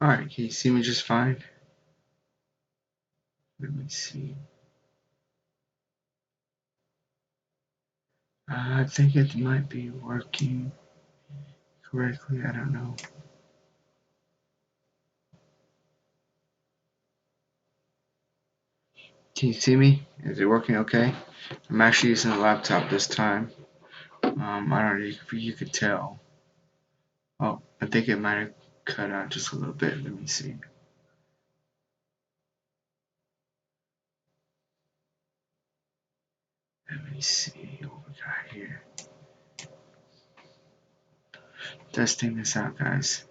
Alright, can you see me just fine? Let me see. I think it might be working correctly. I don't know. Can you see me? Is it working okay? I'm actually using a laptop this time. I don't know if you could tell. Oh, I think it might have cut out just a little bit. Let me see. Let me see what we got here. Testing this out, guys.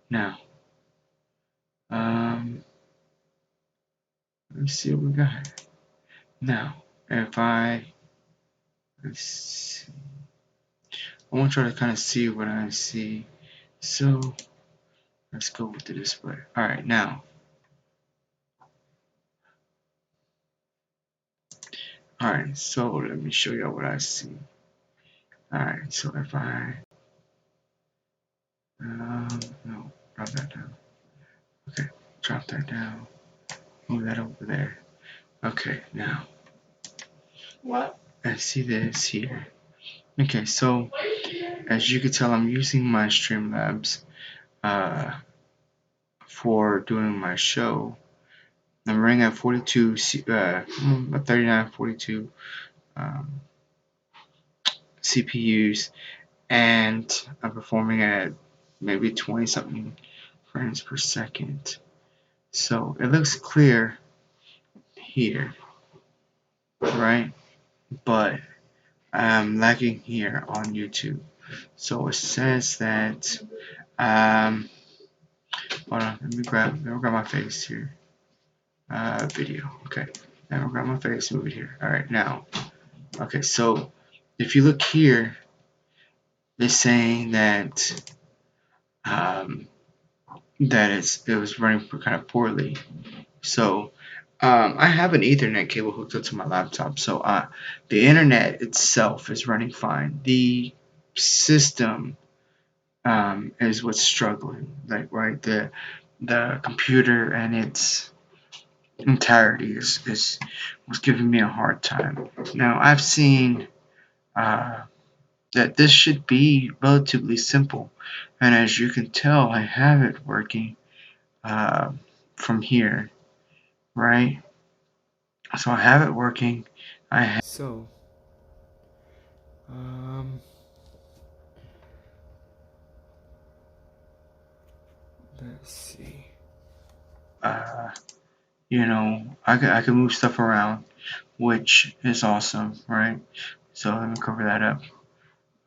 Now, let me see what we got. Now, if let's see. I want you to kind of see what I see. So, let's go with the display. Alright, now. Alright, so let me show you what I see. Alright, so if no, drop that down. Okay, drop that down. Move that over there. Okay, now. What? I see this here. Okay, so as you can tell, I'm using my Streamlabs for doing my show. I'm running at 39, 42 CPUs, and I'm performing at maybe 20 something frames per second. So it looks clear here, right? But I'm lagging here on YouTube. So it says that, hold on, let me grab my face here. Video, okay. Now I'll grab my face, move it here. Alright, now, okay, so if you look here, it's saying that it was running kind of poorly. So I have an Ethernet cable hooked up to my laptop, so the internet itself is running fine. The system is what's struggling, like right, the computer and its entirety is was giving me a hard time. Now I've seen that this should be relatively simple, and as you can tell, I have it working uh, from here, right? So I have it working. So let's see. I can move stuff around, which is awesome, right? So let me cover that up,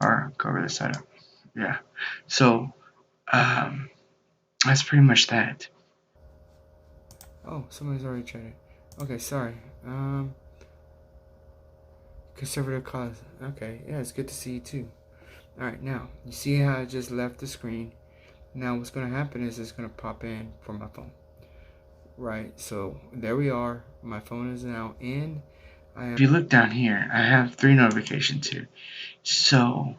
or cover this side up. Yeah. So that's pretty much that. Oh, somebody's already tried it. Okay, sorry. Conservative cause. Okay, yeah, it's good to see you too. Alright, now, you see how I just left the screen? Now what's going to happen is it's going to pop in for my phone. Right, so there we are. My phone is now in. If you look down here, I have 3 notifications here. So,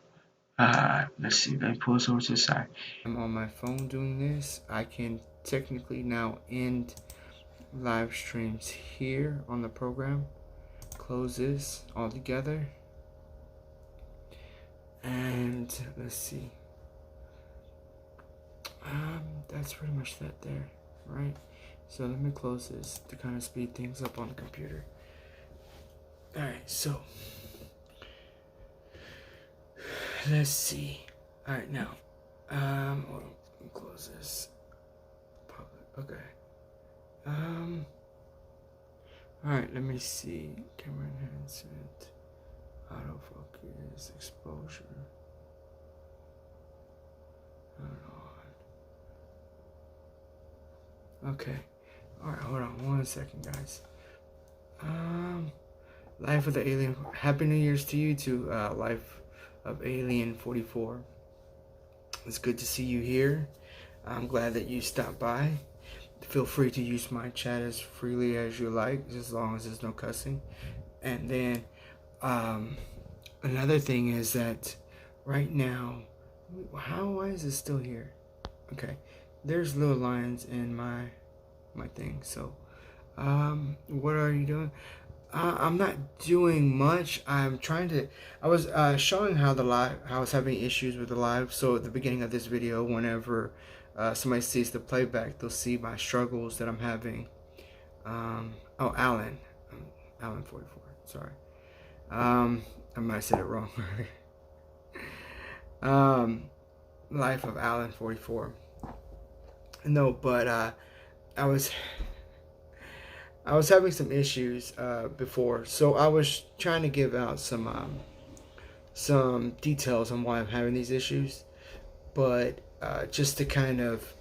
let's see, let me pull this over to the side. I'm on my phone doing this. I can technically now end live streams here on the program. Close this all together. And let's see. That's pretty much that there, right? So let me close this to kind of speed things up on the computer. Alright, so let's see. Alright, now, hold on, let me close this. Okay. Alright, let me see. Camera enhancement, autofocus, exposure. Okay. Alright, hold on 1 second, guys. Life of the Alien. Happy New Year's to you too, Life of Alien 44. It's good to see you here. I'm glad that you stopped by. Feel free to use my chat as freely as you like, as long as there's no cussing. And then another thing is that right now, why is it still here? Okay, there's little lines in my thing. So, what are you doing? I'm not doing much. I'm trying to. I was showing how the live, how I was having issues with the live. So at the beginning of this video, whenever somebody sees the playback, they'll see my struggles that I'm having. Oh, Alan 44. Sorry. I might have said it wrong. Life of Alan 44. No, but I was having some issues before, so I was trying to give out some details on why I'm having these issues, but just to kind of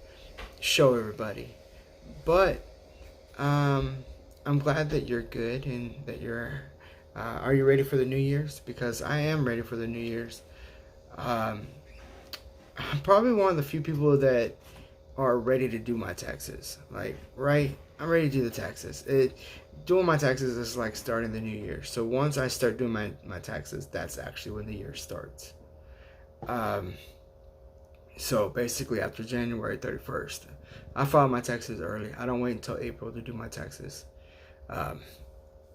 show everybody. But I'm glad that you're good and that you're. Are you ready for the New Year's? Because I am ready for the New Year's. I'm probably one of the few people that are ready to do my taxes. Like, right? I'm ready to do the taxes. Doing my taxes is like starting the new year. So once I start doing my taxes, that's actually when the year starts. So basically after January 31st, I file my taxes early. I don't wait until April to do my taxes.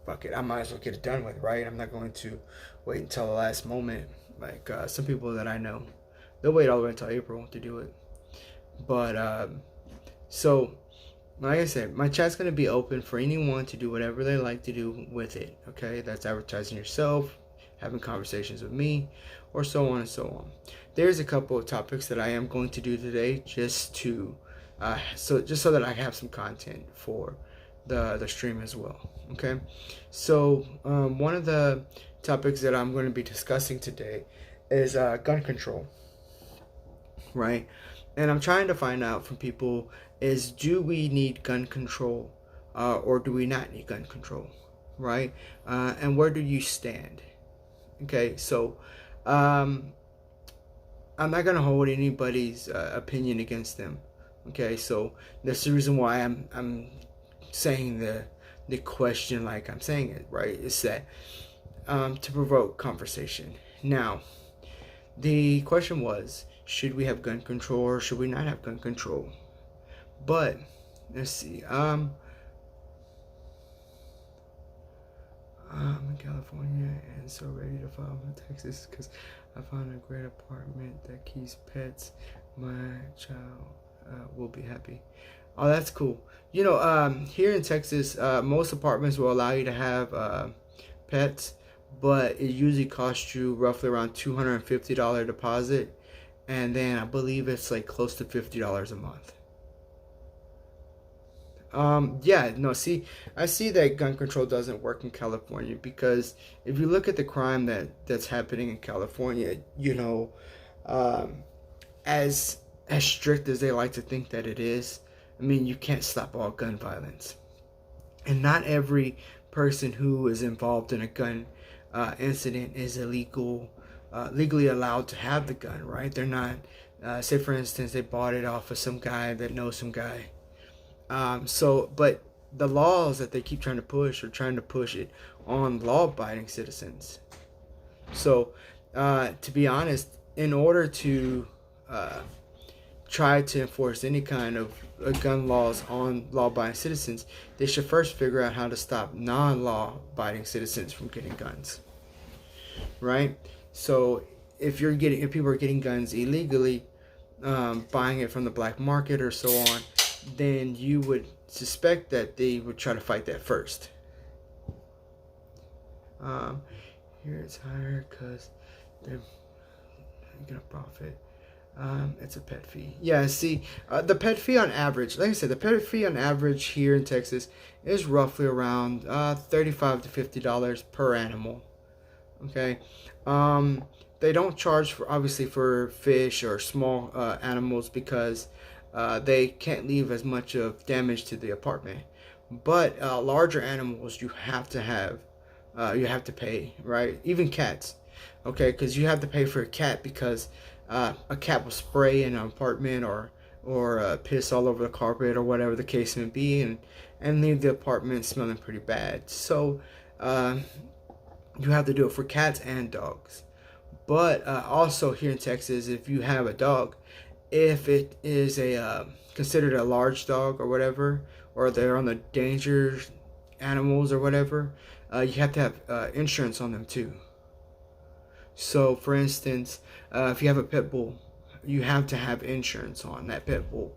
Fuck it, I might as well get it done with, right? I'm not going to wait until the last moment. Like some people that I know, they'll wait all the way until April to do it. But so like I said, my chat's going to be open for anyone to do whatever they like to do with it. Okay, that's advertising yourself, having conversations with me, or so on and so on. There's a couple of topics that I am going to do today, just to so that I have some content for the stream as well. Okay, so one of the topics that I'm going to be discussing today is gun control, right? And I'm trying to find out from people is, do we need gun control or do we not need gun control, right? And where do you stand? Okay, so I'm not going to hold anybody's opinion against them. Okay, so that's the reason why I'm saying the question like I'm saying it, right? Is that to provoke conversation. Now, the question was, should we have gun control or should we not have gun control? But let's see. I'm in California and so ready to file my taxes because I found a great apartment that keeps pets. My child will be happy. Oh, that's cool. You know, here in Texas, most apartments will allow you to have pets, but it usually costs you roughly around $250 deposit, and then I believe it's like close to $50 a month. Yeah, no, see, I see that gun control doesn't work in California because if you look at the crime that's happening in California, you know, as strict as they like to think that it is, I mean, you can't stop all gun violence. And not every person who is involved in a gun incident is legally allowed to have the gun, right? They're not, say for instance, they bought it off of some guy that knows some guy. But the laws that they keep trying to push are trying to push it on law-abiding citizens. So, to be honest, in order to try to enforce any kind of gun laws on law-abiding citizens, they should first figure out how to stop non-law-abiding citizens from getting guns, right? So, if people are getting guns illegally, buying it from the black market or so on, then you would suspect that they would try to fight that first. Here it's higher because they're gonna profit. It's a pet fee. Yeah, see, the pet fee on average, like I said, the pet fee on average here in Texas is roughly around $35 to $50 per animal. Okay, they don't charge for fish or small animals because they can't leave as much of damage to the apartment. But larger animals, you have to pay, right? Even cats, okay? Because you have to pay for a cat because a cat will spray in an apartment or piss all over the carpet or whatever the case may be, and leave the apartment smelling pretty bad. So you have to do it for cats and dogs. But also here in Texas, if you have a dog, if it is a considered a large dog or whatever, or they're on the danger animals or whatever, you have to have insurance on them too. So, for instance, if you have a pit bull, you have to have insurance on that pit bull.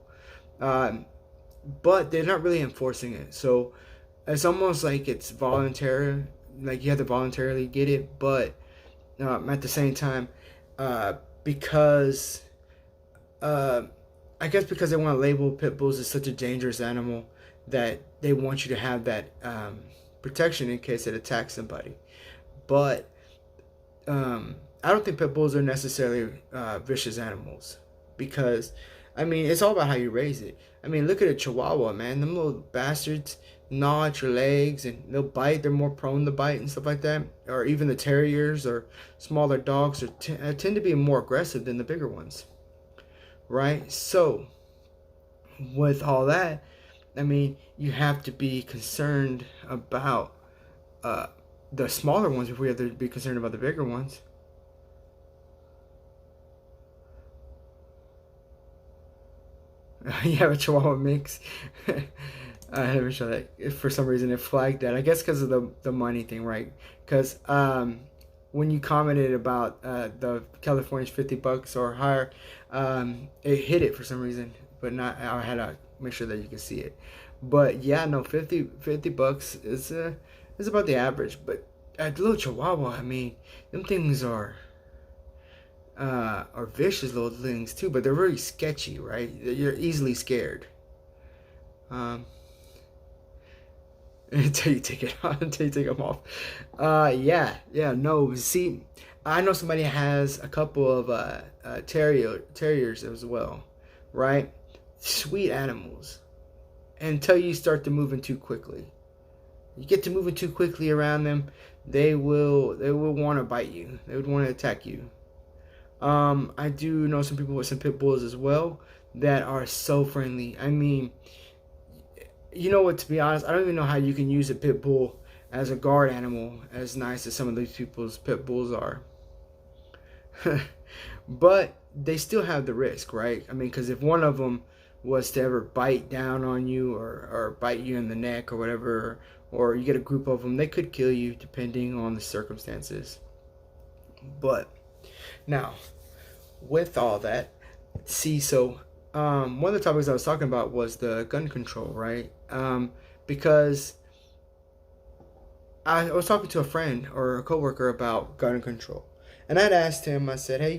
But they're not really enforcing it. So, it's almost like it's voluntary, like you have to voluntarily get it. But at the same time, because I guess because they want to label pit bulls as such a dangerous animal, that they want you to have that protection in case it attacks somebody. But I don't think pit bulls are necessarily vicious animals, because I mean, it's all about how you raise it. I mean, look at a Chihuahua, man. Them little bastards gnaw at your legs and they'll bite. They're more prone to bite and stuff like that. Or even the terriers or smaller dogs tend to be more aggressive than the bigger ones, right? So, with all that, I mean, you have to be concerned about the smaller ones before you have to be concerned about the bigger ones. You have a Chihuahua mix. I haven't shown that. If for some reason it flagged that, I guess because of the money thing, right? Because when you commented about the California's $50 or higher, it hit it for some reason, but not. I had to make sure that you can see it. But yeah, no, $50 is about the average. But a little Chihuahua, I mean, them things are vicious little things too, but they're very sketchy, right? You're easily scared. Until you take it off, until you take them off. Yeah, no. See, I know somebody has a couple of terriers as well, right? Sweet animals, until you start to moving too quickly. You get to moving too quickly around them, they will want to bite you. They would want to attack you. I do know some people with some pit bulls as well that are so friendly. I mean, you know what, to be honest, I don't even know how you can use a pit bull as a guard animal as nice as some of these people's pit bulls are. But they still have the risk, right? I mean, because if one of them was to ever bite down on you or bite you in the neck or whatever, or you get a group of them, they could kill you depending on the circumstances. But now, with all that, see, so one of the topics I was talking about was the gun control, right? Because I was talking to a friend or a coworker about gun control, and I'd asked him. I said, "Hey,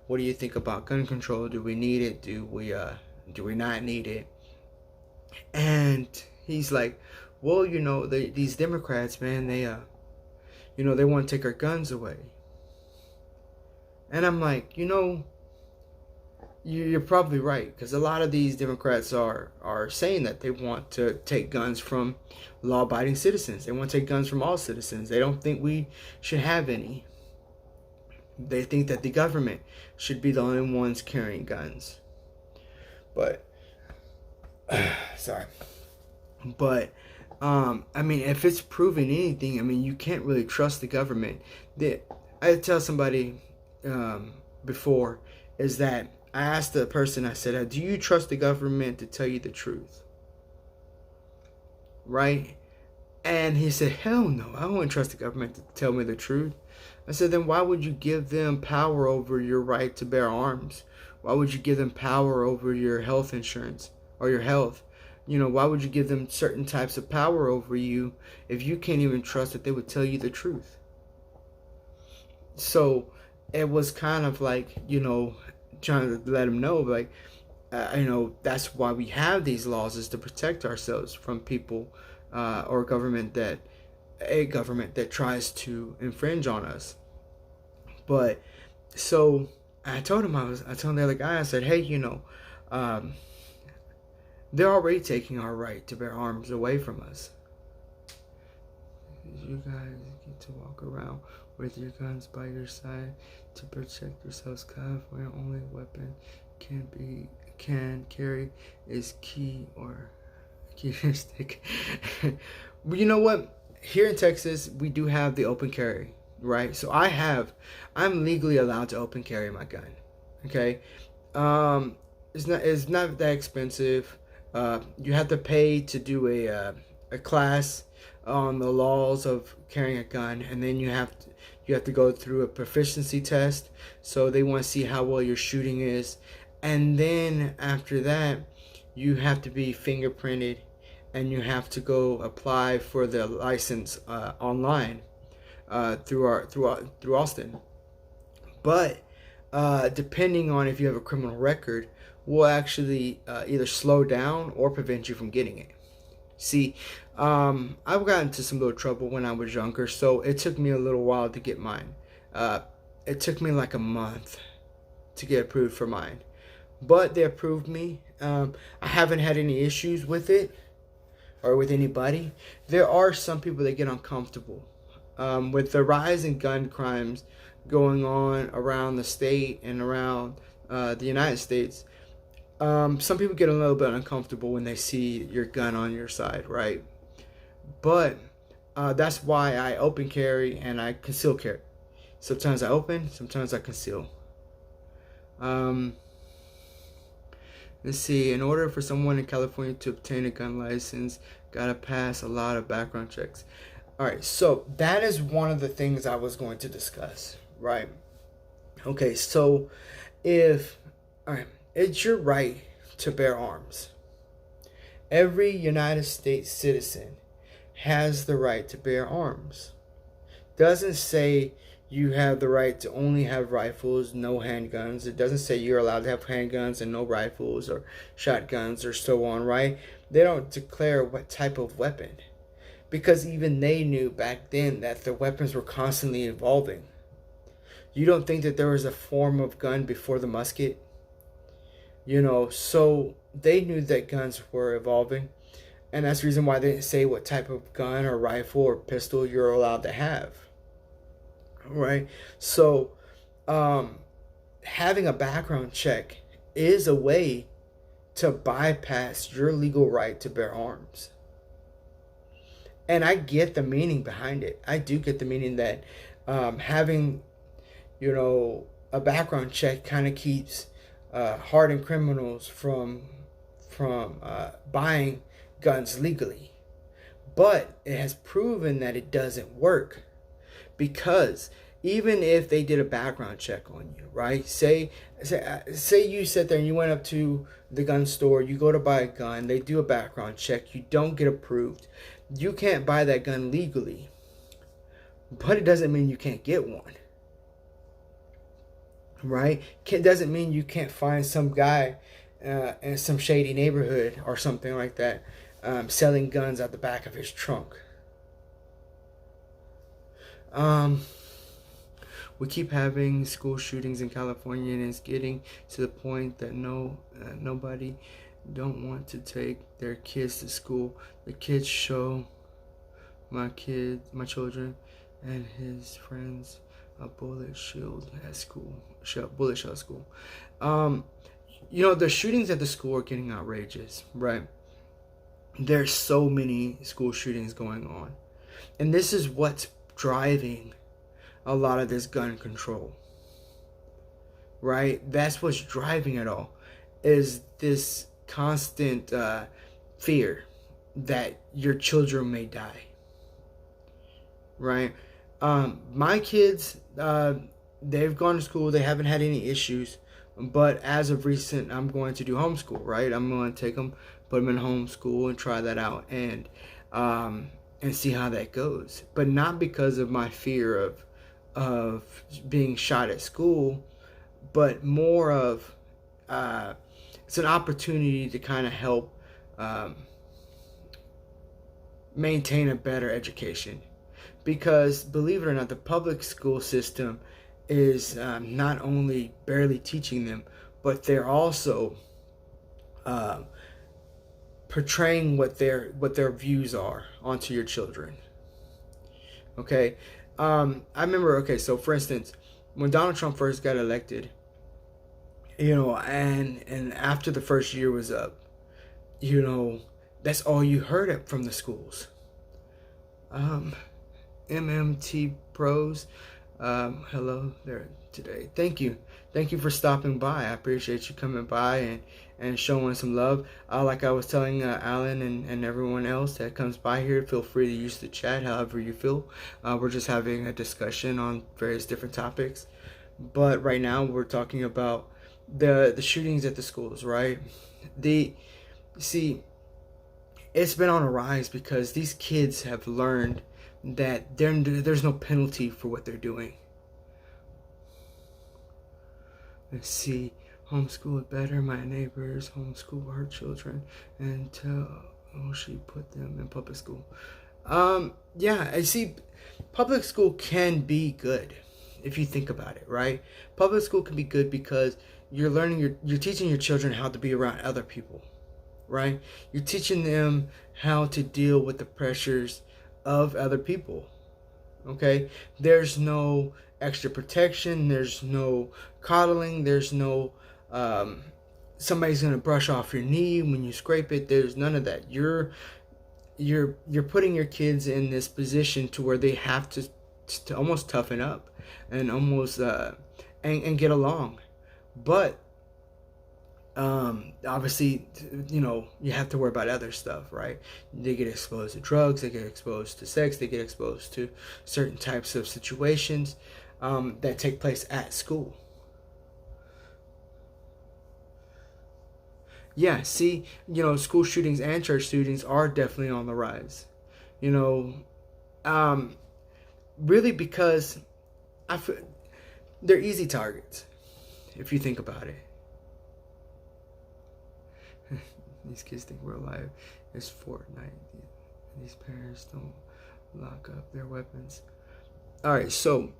what do you think about gun control? Do we need it? Do we not need it?" And he's like, "Well, these Democrats, man, they want to take our guns away." And I'm like, you're probably right, because a lot of these Democrats are saying that they want to take guns from law-abiding citizens. They want to take guns from all citizens. They don't think we should have any. They think that the government should be the only ones carrying guns. But, sorry. But, I mean, if it's proven anything, I mean, you can't really trust the government. I tell somebody before is that I asked the person, I said, do you trust the government to tell you the truth? Right? And he said, hell no, I wouldn't trust the government to tell me the truth. I said, then why would you give them power over your right to bear arms? Why would you give them power over your health insurance or your health? Why would you give them certain types of power over you if you can't even trust that they would tell you the truth? So it was kind of like, trying to let them know, like, that's why we have these laws, is to protect ourselves from people or a government that tries to infringe on us. But so I told him, I told the other guy, I said, hey, they're already taking our right to bear arms away from us. You guys get to walk around with your guns by your side to protect yourselves. California only weapon can carry is key or key stick. You know what? Here in Texas, we do have the open carry, right? So I'm legally allowed to open carry my gun. Okay, Um, it's not that expensive. You have to pay to do a class on the laws of carrying a gun, and then you have to go through a proficiency test. So they want to see how well your shooting is, and then after that, you have to be fingerprinted, and you have to go apply for the license online through Austin. But depending on if you have a criminal record, will actually either slow down or prevent you from getting it. See, I've gotten into some little trouble when I was younger, so it took me a little while to get mine. Uh, it took me like a month to get approved for mine, but they approved me. I haven't had any issues with it or with anybody. There are some people that get uncomfortable with the rise in gun crimes going on around the state and around the United States. Some people get a little bit uncomfortable when they see your gun on your side, right? But that's why I open carry and I conceal carry. Sometimes I open, sometimes I conceal. Um, let's see. In order for someone in California to obtain a gun license, gotta pass a lot of background checks. All right, so that is one of the things I was going to discuss, right? Okay, so if all right, it's your right to bear arms. Every United States citizen has the right to bear arms. Doesn't say you have the right to only have rifles, no handguns. It doesn't say you're allowed to have handguns and no rifles or shotguns or so on, right? They don't declare what type of weapon. Because even they knew back then that the weapons were constantly evolving. You don't think that there was a form of gun before the musket? So they knew that guns were evolving, and that's the reason why they didn't say what type of gun or rifle or pistol you're allowed to have, right? So having a background check is a way to bypass your legal right to bear arms. And I get the meaning behind it. I do get the meaning that having, a background check kind of keeps hardened criminals from buying guns legally. But it has proven that it doesn't work, because even if they did a background check on you, right? Say you sit there and you went up to the gun store, you go to buy a gun, they do a background check, you don't get approved. You can't buy that gun legally, but it doesn't mean you can't get one, right? It doesn't mean you can't find some guy in some shady neighborhood or something like that selling guns out the back of his trunk. We keep having school shootings in California, and it's getting to the point that nobody don't want to take their kids to school. The kids show my children, and his friends a bullet shield at school. Bullet shell at school. The shootings at the school are getting outrageous, right? There's so many school shootings going on, and this is what's driving a lot of this gun control, right? That's what's driving it all, is this constant fear that your children may die, right? My kids, they've gone to school, they haven't had any issues, but as of recent, I'm going to do homeschool, right? I'm going to take them, put them in homeschool and try that out, and see how that goes. But not because of my fear of being shot at school, but more of it's an opportunity to kind of help maintain a better education. Because believe it or not, the public school system is not only barely teaching them, but they're also portraying what their views are onto your children. Okay, I remember. Okay, so for instance, when Donald Trump first got elected, and after the first year was up, that's all you heard from the schools. MMT pros, Hello there today. Thank you for stopping by. I appreciate you coming by and showing some love. Like I was telling Alan and everyone else that comes by here, feel free to use the chat however you feel. We're just having a discussion on various different topics, but right now we're talking about the shootings at the schools, right? The see, it's been on a rise because these kids have learned that there's no penalty for what they're doing. Let's see. Homeschool is better. My neighbors homeschool her children until she put them in public school. Yeah, I see. Public school can be good if you think about it, right? Public school can be good because you're teaching your children how to be around other people, right? You're teaching them how to deal with the pressures of other people. Okay? There's no extra protection, there's no coddling, there's no somebody's gonna brush off your knee when you scrape it. There's none of that. You're putting your kids in this position to where they have to almost toughen up and almost and get along. But obviously, you have to worry about other stuff, right? They get exposed to drugs, they get exposed to sex, they get exposed to certain types of situations that take place at school. Yeah, see, school shootings and church shootings are definitely on the rise. You know, um, really because I feel they're easy targets if you think about it. These kids think we're alive. It's Fortnite. These parents don't lock up their weapons. All right, so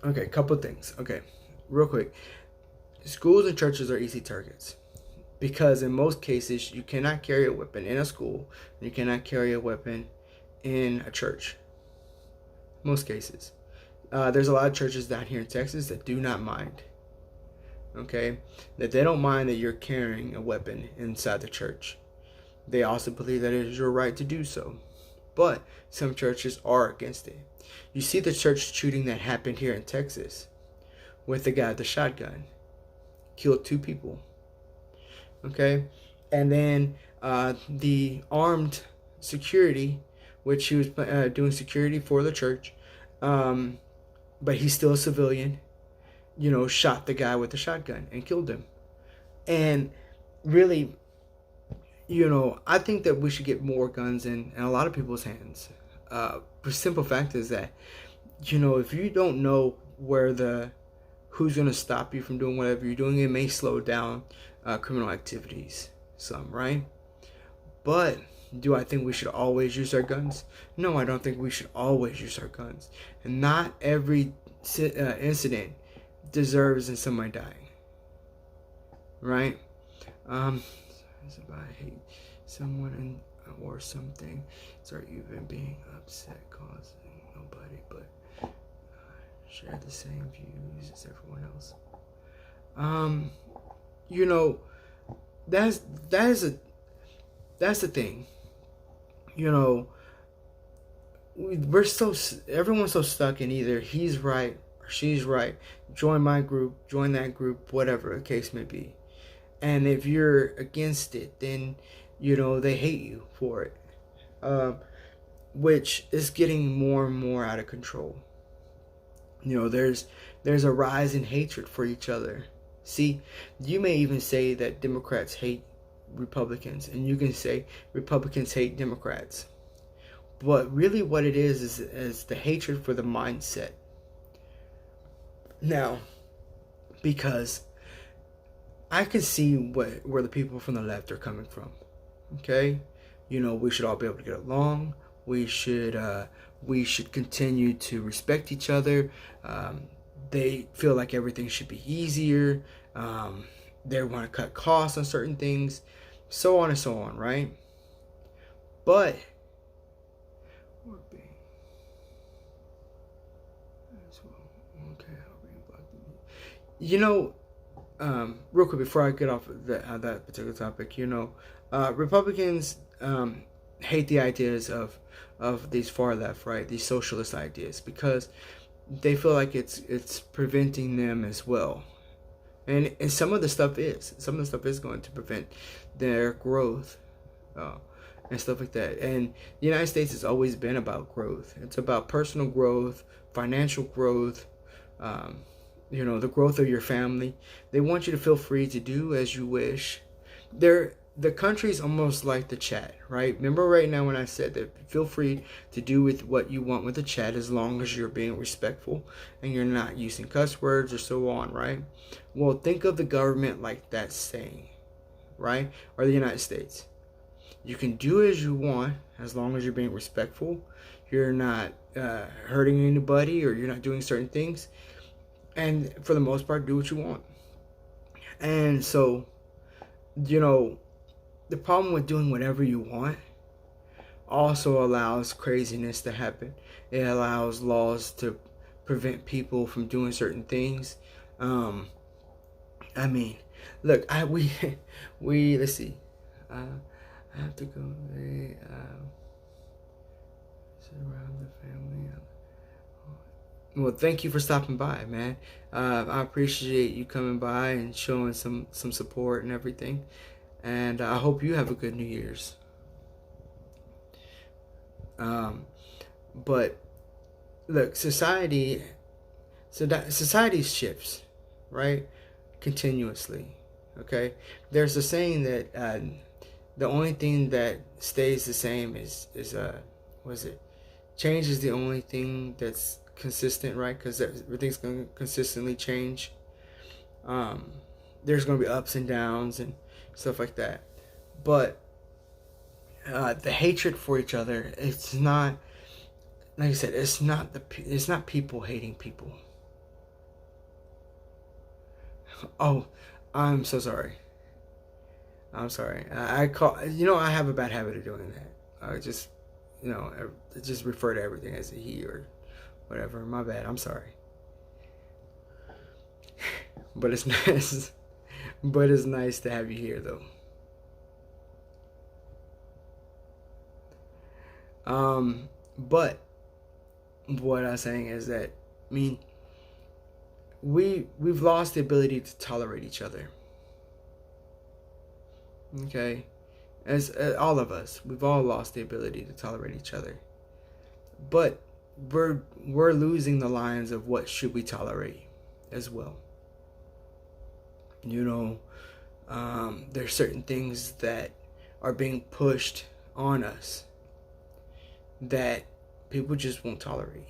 okay, couple things. Okay, real quick. Schools and churches are easy targets because in most cases you cannot carry a weapon in a school. You cannot carry a weapon in a church. Most cases. There's a lot of churches down here in Texas that do not mind. Okay, that they don't mind that you're carrying a weapon inside the church. They also believe that it is your right to do so. But some churches are against it. You see the church shooting that happened here in Texas with the guy with the shotgun. Killed 2 people. Okay, and then the armed security, which he was doing security for the church, but he's still a civilian, shot the guy with the shotgun and killed him. And really, I think that we should get more guns in a lot of people's hands. The simple fact is that, if you don't know who's going to stop you from doing whatever you're doing, it may slow down criminal activities some, right? But do I think we should always use our guns? No, I don't think we should always use our guns. And not every incident deserves in somebody dying, right? It's about hate someone or something. Start even being upset, causing nobody but share the same views as everyone else. That's the thing. Everyone's so stuck in either he's right or she's right. Join my group, join that group, whatever the case may be. And if you're against it, then they hate you for it, which is getting more and more out of control. There's a rise in hatred for each other. See, you may even say that Democrats hate Republicans, and you can say Republicans hate Democrats. But really what it is the hatred for the mindset. Now, because I can see where the people from the left are coming from. Okay? We should all be able to get along. We should continue to respect each other. They feel like everything should be easier. They want to cut costs on certain things. So on and so on, right? But real quick before I get off of that particular topic, Republicans hate the ideas of these far left, right? These socialist ideas, because they feel like it's preventing them as well. And some of the stuff is going to prevent their growth, and stuff like that. And the United States has always been about growth. It's about personal growth, financial growth, the growth of your family. They want you to feel free to do as you wish. The country's almost like the chat, right? Remember right now when I said that feel free to do with what you want with the chat as long as you're being respectful and you're not using cuss words or so on, right? Well, think of the government like that saying, right? Or the United States. You can do as you want as long as you're being respectful. You're not hurting anybody, or you're not doing certain things. And for the most part, do what you want. And so, the problem with doing whatever you want also allows craziness to happen. It allows laws to prevent people from doing certain things. Look, we let's see. I have to go. Around the family. Well, thank you for stopping by, man. I appreciate you coming by and showing some support and everything. And I hope you have a good New Year's. But look, society shifts, right? Continuously. Okay. There's a saying that the only thing that stays the same is change is the only thing that's consistent, right? Because everything's going to consistently change. There's going to be ups and downs and stuff like that, but the hatred for each other, it's not, like I said, it's not people hating people. Oh, I'm so sorry. I'm sorry. I have a bad habit of doing that. I just refer to everything as a he or whatever. My bad. I'm sorry. But it's nice. But it's nice to have you here, though. But what I'm saying is that, we've lost the ability to tolerate each other. Okay, as all of us, we've all lost the ability to tolerate each other. But we're losing the lines of what should we tolerate as well. There's certain things that are being pushed on us that people just won't tolerate.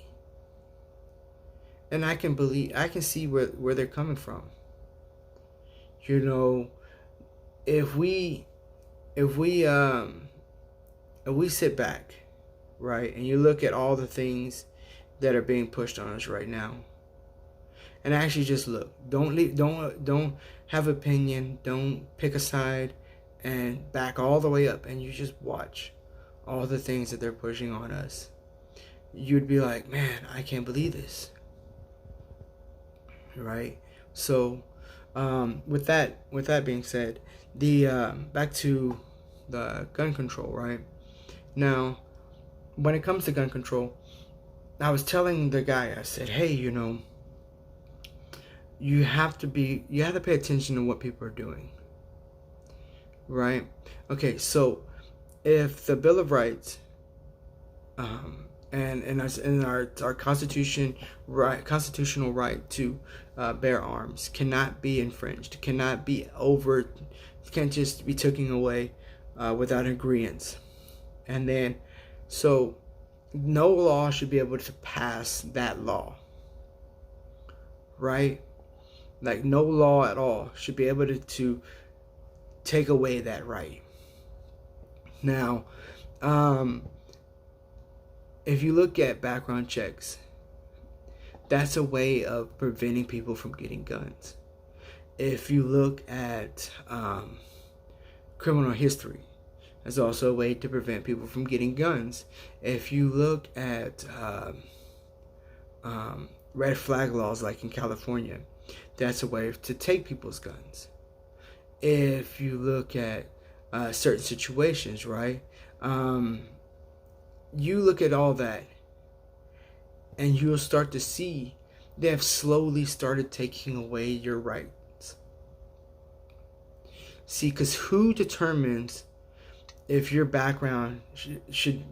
And I can see where they're coming from. If we sit back, right, and you look at all the things that are being pushed on us right now, and actually just look, don't have opinion, don't pick a side, and back all the way up, and you just watch all the things that they're pushing on us. You'd be like, man, I can't believe this, right? So with that being said, the back to the gun control, right? Now, when it comes to gun control, I was telling the guy, I said, hey, you have to pay attention to what people are doing, right? Okay, so if the Bill of Rights and our constitutional right to bear arms cannot be infringed, can't just be taken away without agreement. And then, so no law should be able to pass that law, right? Like, no law at all should be able to take away that right. Now, if you look at background checks, that's a way of preventing people from getting guns. If you look at criminal history, that's also a way to prevent people from getting guns. If you look at red flag laws, like in California, that's a way to take people's guns. If you look at certain situations, right? You look at all that, and you'll start to see they have slowly started taking away your rights. See, because who determines if your background should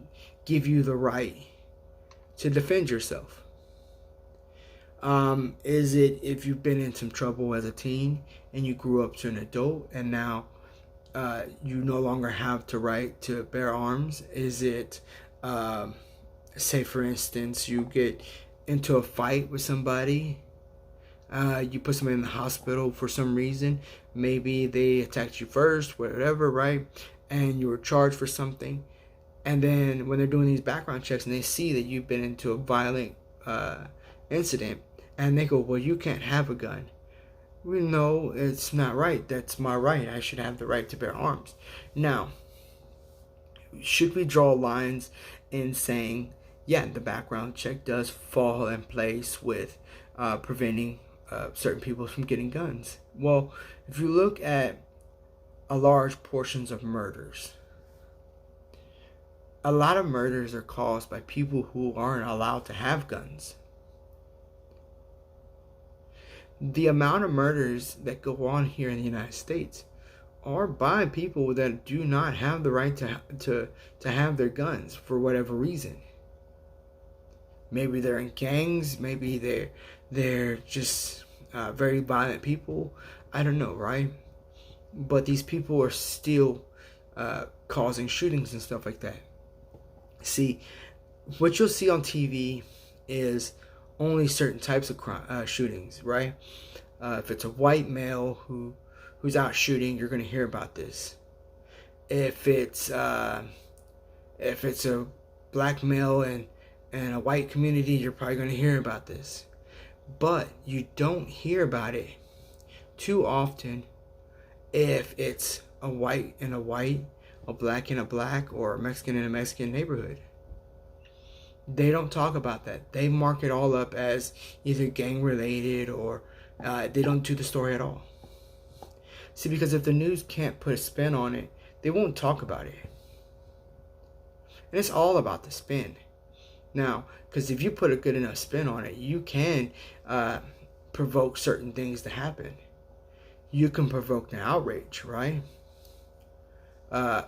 give you the right to defend yourself? Is it if you've been in some trouble as a teen and you grew up to an adult and now you no longer have the right to bear arms? Is it, say for instance, you get into a fight with somebody, you put somebody in the hospital for some reason, maybe they attacked you first, whatever, right? And you were charged for something, and then when they're doing these background checks and they see that you've been into a violent incident, and they go, well, you can't have a gun. Well, no, it's not right. That's my right. I should have the right to bear arms. Now, should we draw lines in saying, yeah, the background check does fall in place with preventing certain people from getting guns? Well, if you look at a large portions of murders, a lot of murders are caused by people who aren't allowed to have guns. The amount of murders that go on here in the United States are by people that do not have the right to have their guns for whatever reason. Maybe they're in gangs, maybe they're just very violent people. I don't know, right? But these people are still causing shootings and stuff like that. See, what you'll see on TV is only certain types of shootings, right? If it's a white male who's out shooting, you're going to hear about this. If it's a black male and a white community, you're probably going to hear about this. But you don't hear about it too often if it's a white and a white, a black and a black, or a Mexican in a Mexican neighborhood. They don't talk about that. They mark it all up as either gang related or they don't do the story at all. See, because if the news can't put a spin on it, they won't talk about it. And it's all about the spin. Now, because if you put a good enough spin on it, you can provoke certain things to happen. You can provoke an outrage, right?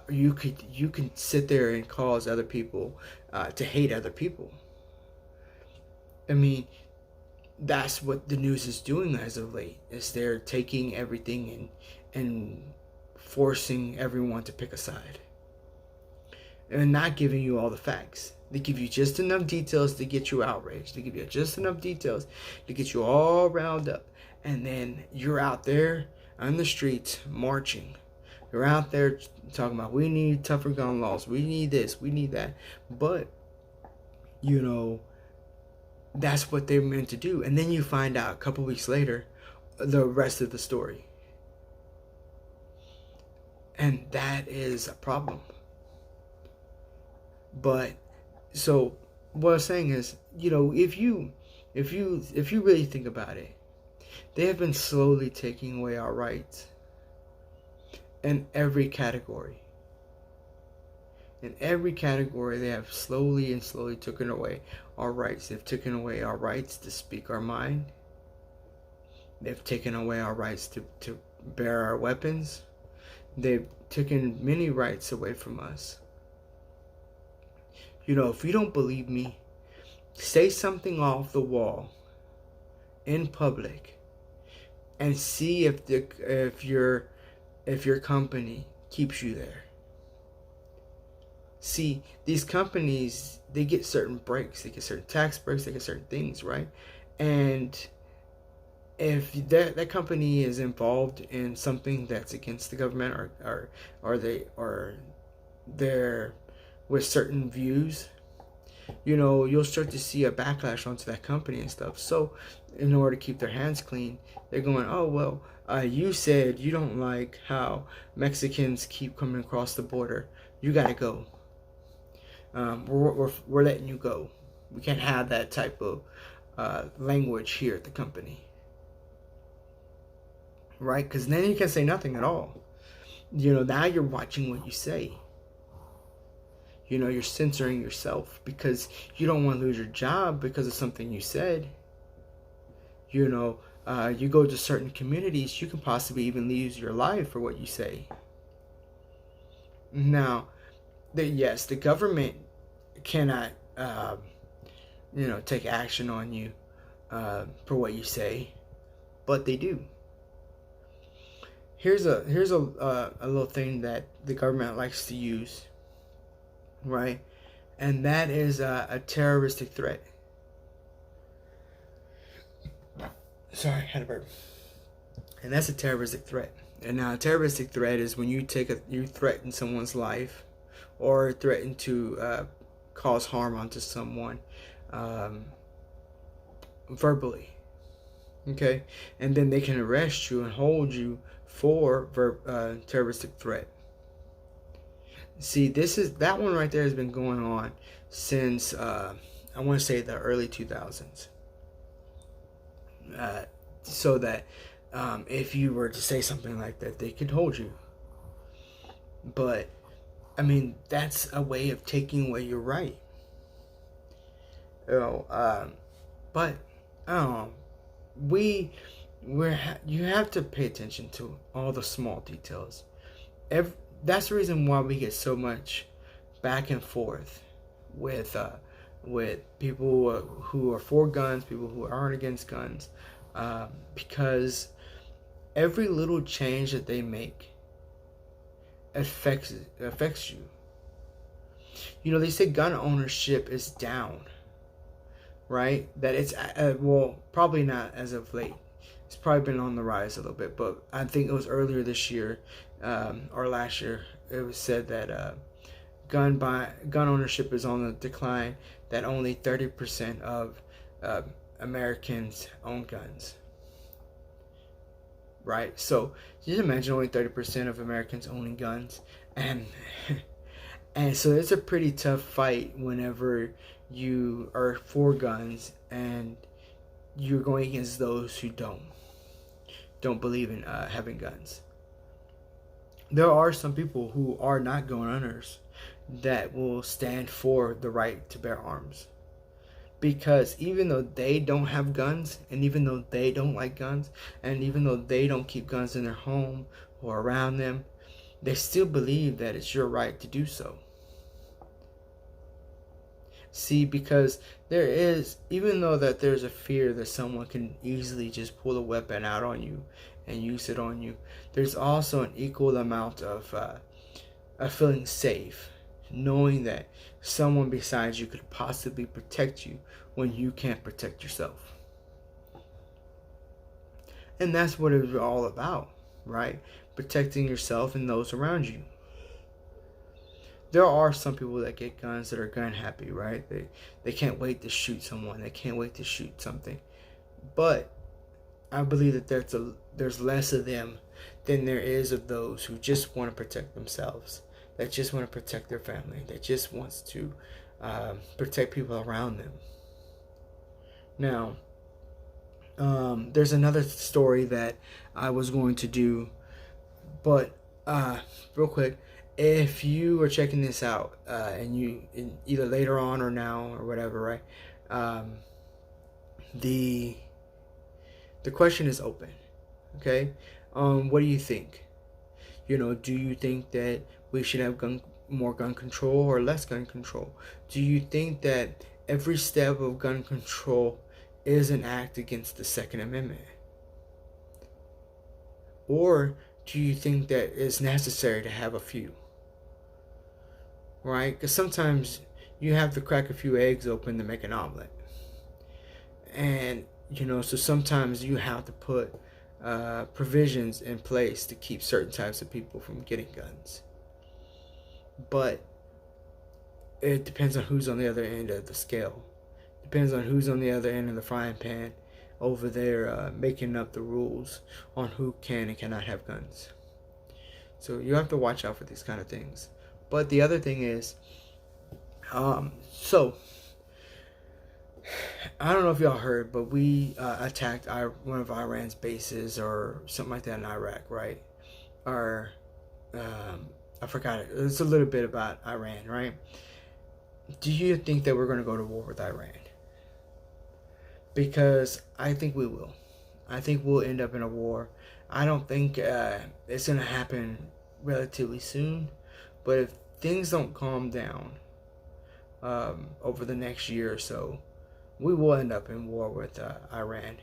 You can sit there and cause other people to hate other people. I mean, that's what the news is doing as of late. Is they're taking everything and forcing everyone to pick a side, and not giving you all the facts. They give you just enough details to get you outraged. They give you just enough details to get you all riled up, and then you're out there on the streets marching. You're out there talking about, we need tougher gun laws, we need this, we need that. But, you know, that's what they're meant to do. And then you find out a couple weeks later the rest of the story. And that is a problem. But, so, what I'm saying is, you know, if you really think about it, they have been slowly taking away our rights in every category. In every category, they have slowly taken away our rights. They've taken away our rights to speak our mind. They've taken away our rights to bear our weapons. They've taken many rights away from us. You know, if you don't believe me, say something off the wall in public and see if your company keeps you there. See, these companies, they get certain breaks. They get certain tax breaks. They get certain things, right? And if that company is involved in something that's against the government, or they're with certain views, you know, you'll start to see a backlash onto that company and stuff. So in order to keep their hands clean, they're going, oh, well, you said you don't like how Mexicans keep coming across the border. You got to go. We're letting you go. We can't have that type of language here at the company. Right? Because then you can say nothing at all. You know, now you're watching what you say. You're censoring yourself because you don't want to lose your job because of something you said. You go to certain communities, you can possibly even lose your life for what you say. Now, yes, the government cannot, take action on you for what you say, but they do. Here's a little thing that the government likes to use, right? And that is a terroristic threat. Sorry, I had a burp. And that's a terroristic threat. And now, a terroristic threat is when you threaten someone's life, or threaten to cause harm onto someone verbally. Okay, and then they can arrest you and hold you for terroristic threat. See, that one right there has been going on since I want to say the early 2000s. So that if you were to say something like that, they could hold you. But I mean, that's a way of taking away your right. But I don't know. You have to pay attention to all the small details. That's the reason why we get so much back and forth with people who are for guns, people who aren't against guns, because every little change that they make affects you. They say gun ownership is down, right? That it's probably not as of late. It's probably been on the rise a little bit, but I think it was earlier this year or last year. It was said that gun ownership is on the decline. That only 30% of Americans own guns. Right? So just imagine only 30% of Americans owning guns, and so it's a pretty tough fight whenever you are for guns and you're going against those who don't believe in having guns. There are some people who are not gun owners that will stand for the right to bear arms. Because even though they don't have guns, and even though they don't like guns, and even though they don't keep guns in their home or around them, they still believe that it's your right to do so. See, because even though that there's a fear that someone can easily just pull a weapon out on you and use it on you, there's also an equal amount of feeling safe, knowing that someone besides you could possibly protect you when you can't protect yourself. And that's what it's all about, right? Protecting yourself and those around you. There are some people that get guns that are gun happy, right? They can't wait to shoot someone. They can't wait to shoot something. But I believe that there's less of them than there is of those who just want to protect themselves, that just want to protect their family, that just wants to protect people around them. Now, there's another story that I was going to do, but real quick, if you are checking this out and either later on or now or whatever, right? The question is open. Okay, what do you think? Do you think that we should have more gun control or less gun control? Do you think that every step of gun control is an act against the Second Amendment? Or do you think that it's necessary to have a few? Right? Because sometimes you have to crack a few eggs open to make an omelet. And, so sometimes you have to put provisions in place to keep certain types of people from getting guns. But it depends on who's on the other end of the scale. Depends on who's on the other end of the frying pan over there making up the rules on who can and cannot have guns. So you have to watch out for these kind of things. But the other thing is, so I don't know if y'all heard, but we attacked one of Iran's bases or something like that in Iraq, right? Or I forgot it. It's a little bit about Iran, right? do you think that we're going to go to war with Iran? Because I think we will. I think we'll end up in a war. I don't think it's going to happen relatively soon. But if things don't calm down over the next year or so, we will end up in war with Iran.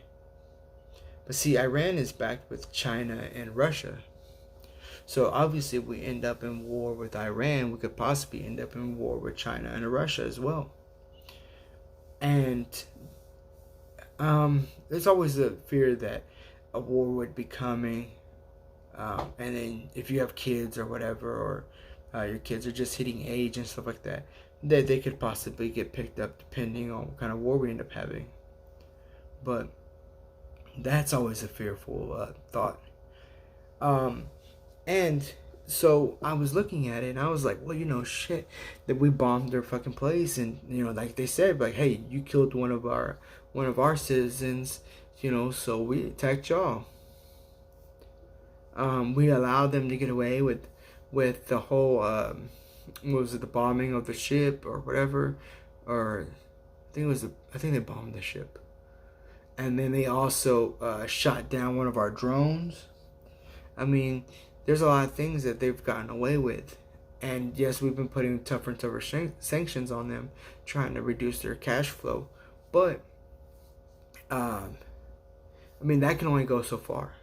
But see, Iran is backed with China and Russia. So obviously, if we end up in war with Iran, we could possibly end up in war with China and Russia as well. And there's always a fear that a war would be coming. And then if you have kids or whatever, or your kids are just hitting age and stuff like that, that they could possibly get picked up depending on what kind of war we end up having. But that's always a fearful thought. And so I was looking at it and I was like, well, shit, that we bombed their fucking place, and like they said, like, hey, you killed one of our citizens, so we attacked y'all. We allowed them to get away with the whole what was it, the bombing of the ship or whatever, or I think they bombed the ship, and then they also shot down one of our drones. I mean, there's a lot of things that they've gotten away with. And yes, we've been putting tougher and tougher sanctions on them, trying to reduce their cash flow. But, I mean, that can only go so far.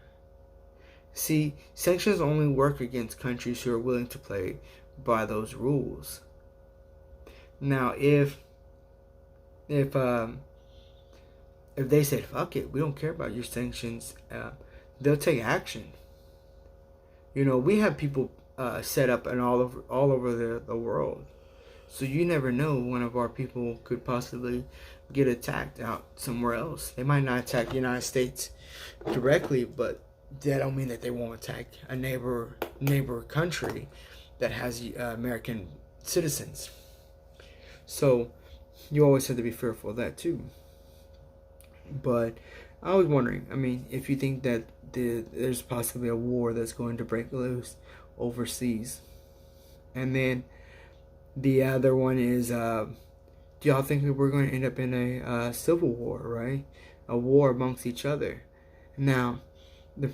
See, sanctions only work against countries who are willing to play by those rules. Now, if they said, fuck it, we don't care about your sanctions, they'll take action. We have people set up and all over the world. So you never know, one of our people could possibly get attacked out somewhere else. They might not attack the United States directly, but that don't mean that they won't attack a neighbor country that has American citizens. So you always have to be fearful of that too. But I was wondering, I mean, if you think that there's possibly a war that's going to break loose overseas. And then the other one is, do y'all think that we're going to end up in a civil war, right? A war amongst each other. Now,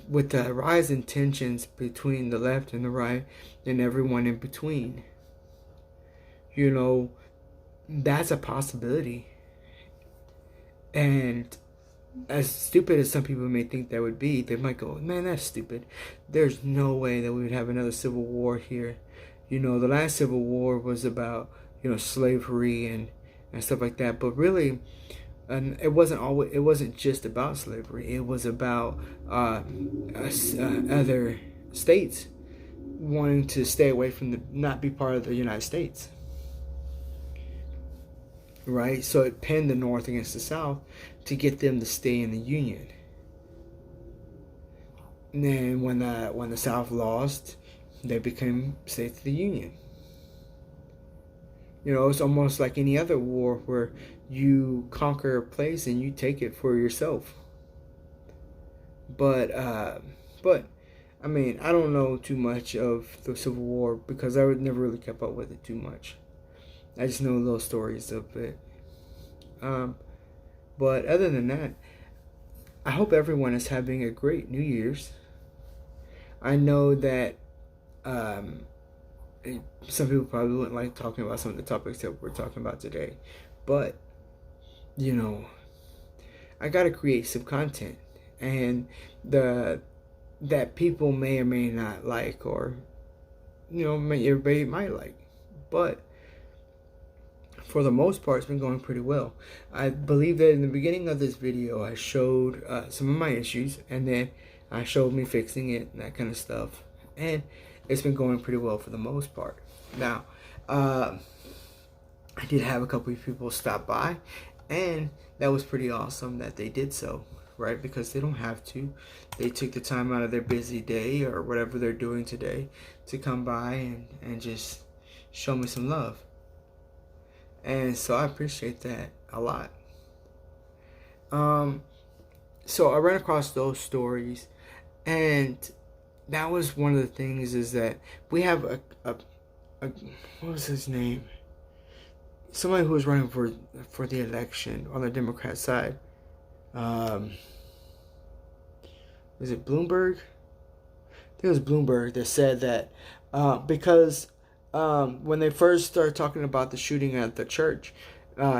with the rise in tensions between the left and the right and everyone in between, that's a possibility. And as stupid as some people may think that would be, they might go, man, that's stupid. There's no way that we would have another civil war here. The last civil war was about, slavery and stuff like that. But really, and it wasn't just about slavery. It was about other states wanting to stay away from not be part of the United States. Right? So it pinned the North against the South to get them to stay in the Union. And then when the South lost, they became states of the Union. It's almost like any other war where you conquer a place and you take it for yourself. But I mean, I don't know too much of the Civil War because I never really kept up with it too much. I just know little stories of it. But other than that, I hope everyone is having a great New Year's. I know that some people probably wouldn't like talking about some of the topics that we're talking about today. But, I got to create some content. And that people may or may not like, or, everybody might like. But for the most part, it's been going pretty well. I believe that in the beginning of this video, I showed some of my issues, and then I showed me fixing it and that kind of stuff. And it's been going pretty well for the most part. Now, I did have a couple of people stop by, and that was pretty awesome that they did so, right? Because they don't have to. They took the time out of their busy day or whatever they're doing today to come by and just show me some love. And so I appreciate that a lot. So I ran across those stories, and that was one of the things is that we have a what was his name? somebody who was running for the election on the Democrat side. Is it Bloomberg? I think it was Bloomberg that said that because when they first started talking about the shooting at the church,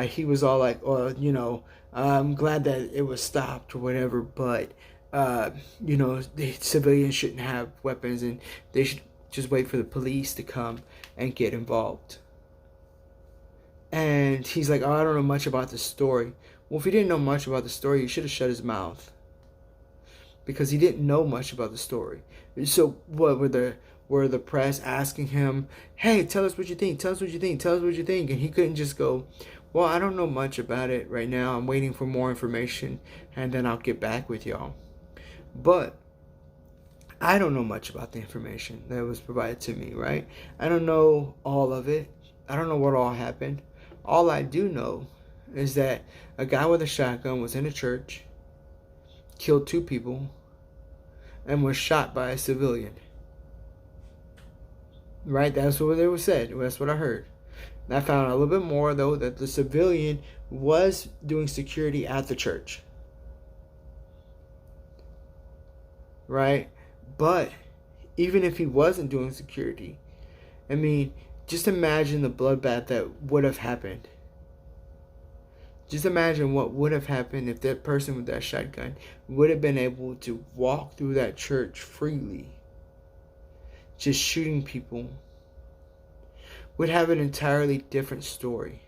he was all like, "Oh, I'm glad that it was stopped or whatever, but the civilians shouldn't have weapons and they should just wait for the police to come and get involved." And he's like, "Oh, I don't know much about the story." Well, if he didn't know much about the story, he should have shut his mouth, because he didn't know much about the story. So what were the press asking him, "Hey, tell us what you think. Tell us what you think. Tell us what you think," and he couldn't just go, "Well, I don't know much about it right now. I'm waiting for more information, and then I'll get back with y'all." But I don't know much about the information that was provided to me, right? I don't know all of it. I don't know what all happened. All I do know is that a guy with a shotgun was in a church, killed 2 people, and was shot by a civilian. Right? That's what they said. That's what I heard. And I found out a little bit more, though, that the civilian was doing security at the church. Right? But even if he wasn't doing security, I mean, just imagine the bloodbath that would have happened. Just imagine what would have happened if that person with that shotgun would have been able to walk through that church freely, just shooting people. Would have an entirely different story.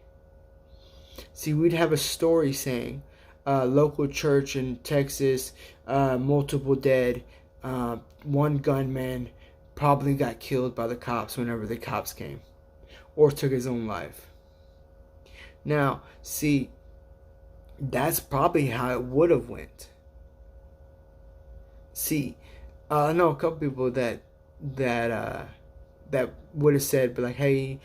See, we'd have a story saying, local church in Texas, multiple dead, 1 gunman probably got killed by the cops whenever the cops came, or took his own life. Now, see, that's probably how it would have went. See, I know a couple people that would have said, but like, "Hey,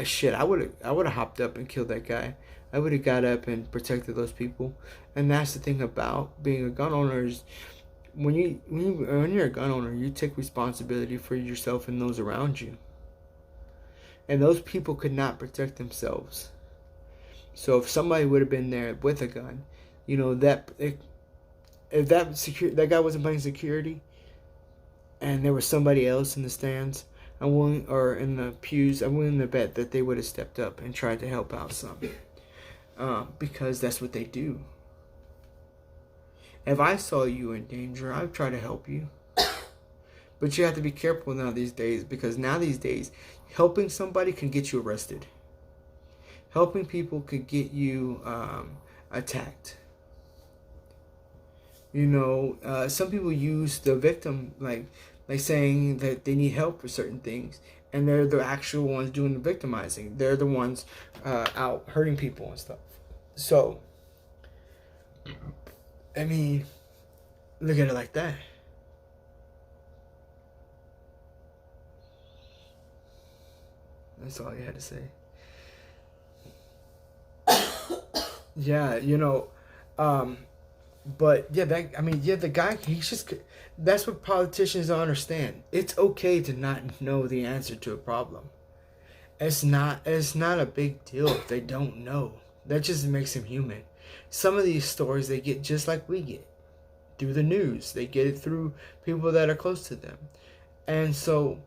shit, I would have hopped up and killed that guy. I would have got up and protected those people." And that's the thing about being a gun owner is when you're a gun owner, you take responsibility for yourself and those around you. And those people could not protect themselves. So if somebody would have been there with a gun, if that guy wasn't playing security, and there was somebody else in the stands, or in the pews, I'm willing to bet that they would have stepped up and tried to help out some, because that's what they do. If I saw you in danger, I'd try to help you. But you have to be careful now these days, because now these days, helping somebody can get you arrested. Helping people could get you attacked. Some people use the victim, like saying that they need help for certain things, and they're the actual ones doing the victimizing. They're the ones out hurting people and stuff. So, I mean, look at it like that. That's all you had to say. Yeah, but yeah, the guy, that's what politicians don't understand. It's okay to not know the answer to a problem. It's not a big deal if they don't know. That just makes them human. Some of these stories they get just like we get, through the news. They get it through people that are close to them. And so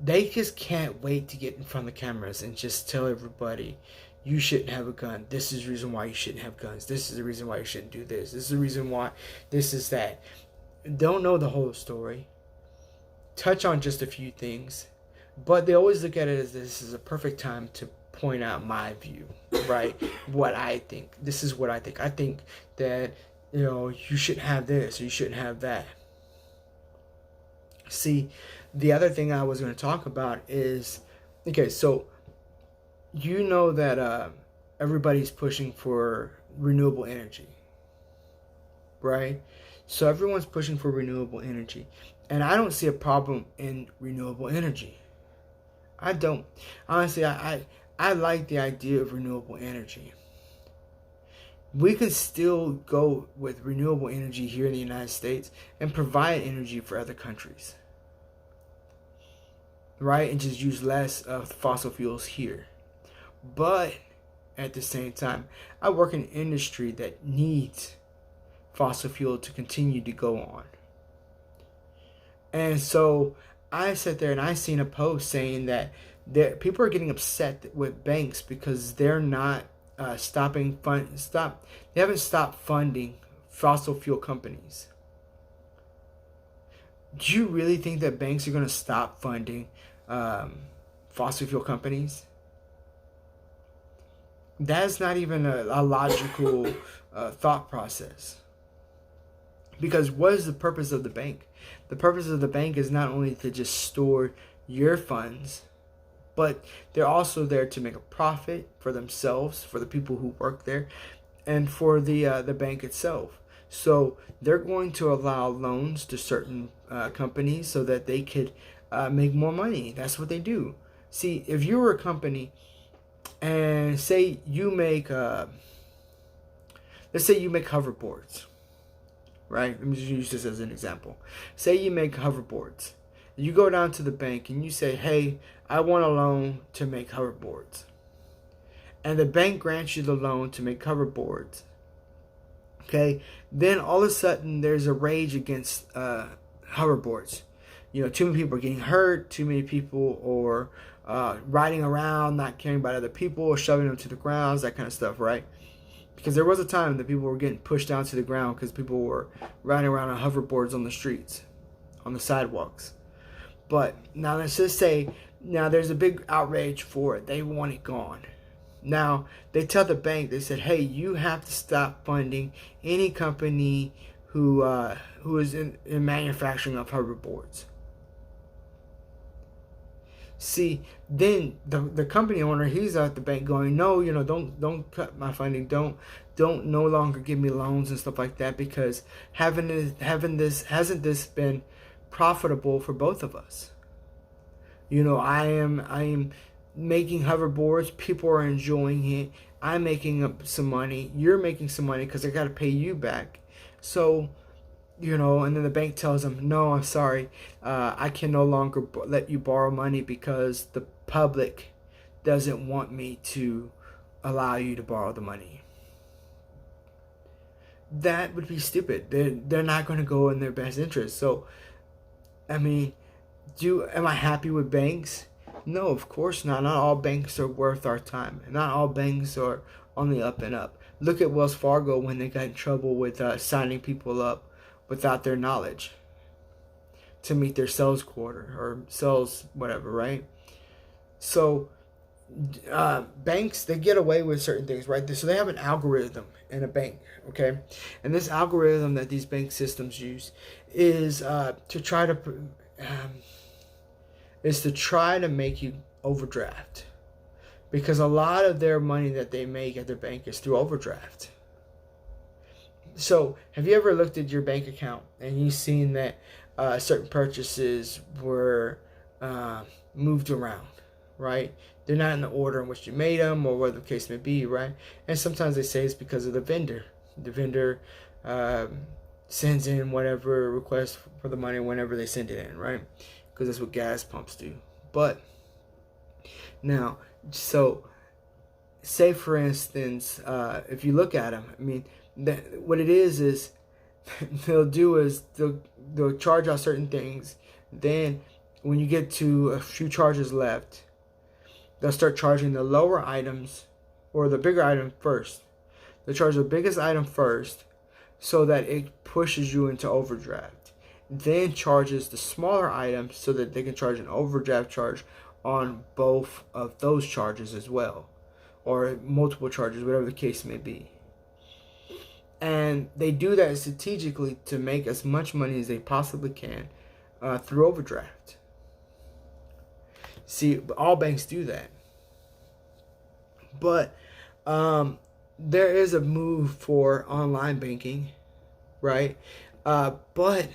they just can't wait to get in front of the cameras and just tell everybody, "You shouldn't have a gun. This is the reason why you shouldn't have guns. This is the reason why you shouldn't do this. This is the reason why this is that." Don't know the whole story. Touch on just a few things. But they always look at it as this is a perfect time to point out my view, right? What I think. This is what I think. I think that, you shouldn't have this or you shouldn't have that. See, the other thing I was going to talk about is, okay, so that everybody's pushing for renewable energy, right? So everyone's pushing for renewable energy. And I don't see a problem in renewable energy. I don't. Honestly, I like the idea of renewable energy. We can still go with renewable energy here in the United States and provide energy for other countries, right? And just use less of fossil fuels here. But at the same time. I work in an industry that needs fossil fuel to continue to go on. And so I sat there and I seen a post saying that people are getting upset with banks because they're not they haven't stopped funding fossil fuel companies. Do you really think that banks are going to stop funding fossil fuel companies? That's not even a logical thought process. Because what is the purpose of the bank? The purpose of the bank is not only to just store your funds, but they're also there to make a profit for themselves, for the people who work there, and for the bank itself. So they're going to allow loans to certain companies so that they could make more money. That's what they do. See, if you were a company and say you make, let's say you make hoverboards, right? Let me just use this as an example. Say you make hoverboards. You go down to the bank and you say, hey, I want a loan to make hoverboards. And the bank grants you the loan to make hoverboards. Okay, then all of a sudden there's a rage against hoverboards. You know, too many people are getting hurt, too many people are riding around, not caring about other people, shoving them to the ground, that kind of stuff, right? Because there was a time that people were getting pushed down to the ground because people were riding around on hoverboards on the streets, on the sidewalks. But now let's just say, now there's a big outrage for it. They want it gone. Now, they tell the bank, they said, hey, you have to stop funding any company who is in manufacturing of hoverboards. See, then the company owner, he's at the bank going, no, you know, don't cut my funding, don't no longer give me loans and stuff like that, because hasn't this been profitable for both of us? You know, I am making hoverboards, people are enjoying it, I'm making up some money, you're making some money because I got to pay you back. So, you know, and then the bank tells them, no, I'm sorry, I can no longer let you borrow money because the public doesn't want me to allow you to borrow the money. That would be stupid. They're not going to go in their best interest. So, I mean, am I happy with banks? No, of course not. Not all banks are worth our time. Not all banks are on the up and up. Look at Wells Fargo when they got in trouble with signing people up without their knowledge to meet their sales quota or sales whatever, right? So banks, they get away with certain things, right? So they have an algorithm in a bank, okay? And this algorithm that these bank systems use is to try to make you overdraft, because a lot of their money that they make at their bank is through overdraft. So have you ever looked at your bank account and you've seen that certain purchases were moved around, right? They're not in the order in which you made them, or whatever the case may be, right? And sometimes they say it's because of the vendor. The vendor sends in whatever request for the money whenever they send it in, right? Because that's what gas pumps do. But now, so say for instance, if you look at them, I mean, what it is they'll charge out certain things. Then when you get to a few charges left, they'll start charging the lower items or the bigger item first. They'll charge the biggest item first so that it pushes you into overdraft. Then charges the smaller items so that they can charge an overdraft charge on both of those charges as well, or multiple charges, whatever the case may be. And they do that strategically to make as much money as they possibly can through overdraft. See, all banks do that. But there is a move for online banking, right? But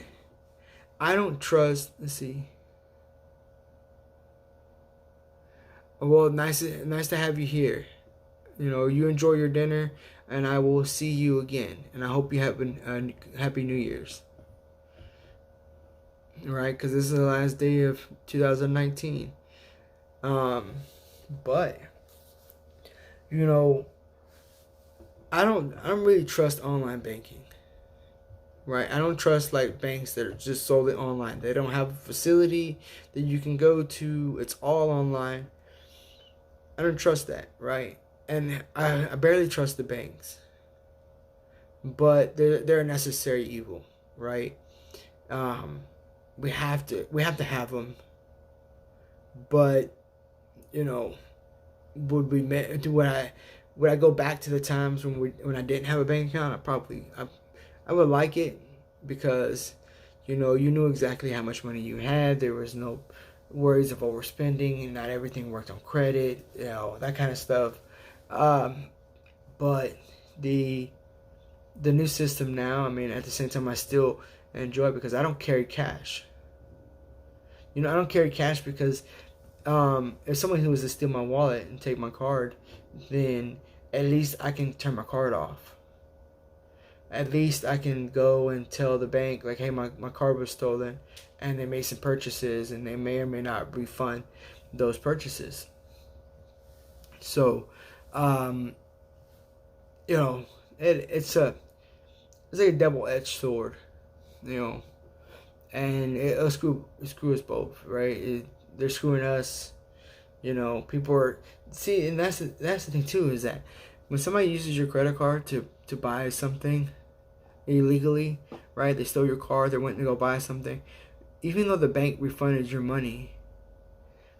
I don't trust. Let's see. Well, nice to have you here. You know, you enjoy your dinner, and I will see you again. And I hope you have a happy New Year's. Right? Because this is the last day of 2019. But You know, I don't really trust online banking. Right? I don't trust like banks that are just solely online. They don't have a facility that you can go to. It's all online. I don't trust that, right? And I barely trust the banks, but they're a necessary evil, right? Um, we have to have them, but you know, would we do would I go back to the times when I didn't have a bank account? I would like it because you knew exactly how much money you had. There was no worries of overspending, and not everything worked on credit, that kind of stuff. Um, but the the new system now, I mean, at the same time, I still enjoy it because I don't carry cash. I don't carry cash because if someone who was to steal my wallet and take my card, then at least I can turn my card off. At least I can go and tell the bank, like, hey, my card was stolen, and they made some purchases, and they may or may not refund those purchases. So, um, you know, it's like a double-edged sword, you know, and it'll screw us both, right? They're screwing us. People are see, and that's the thing too, is that when somebody uses your credit card to buy something illegally, right? They stole your card, they went to go buy something. Even though the bank refunded your money,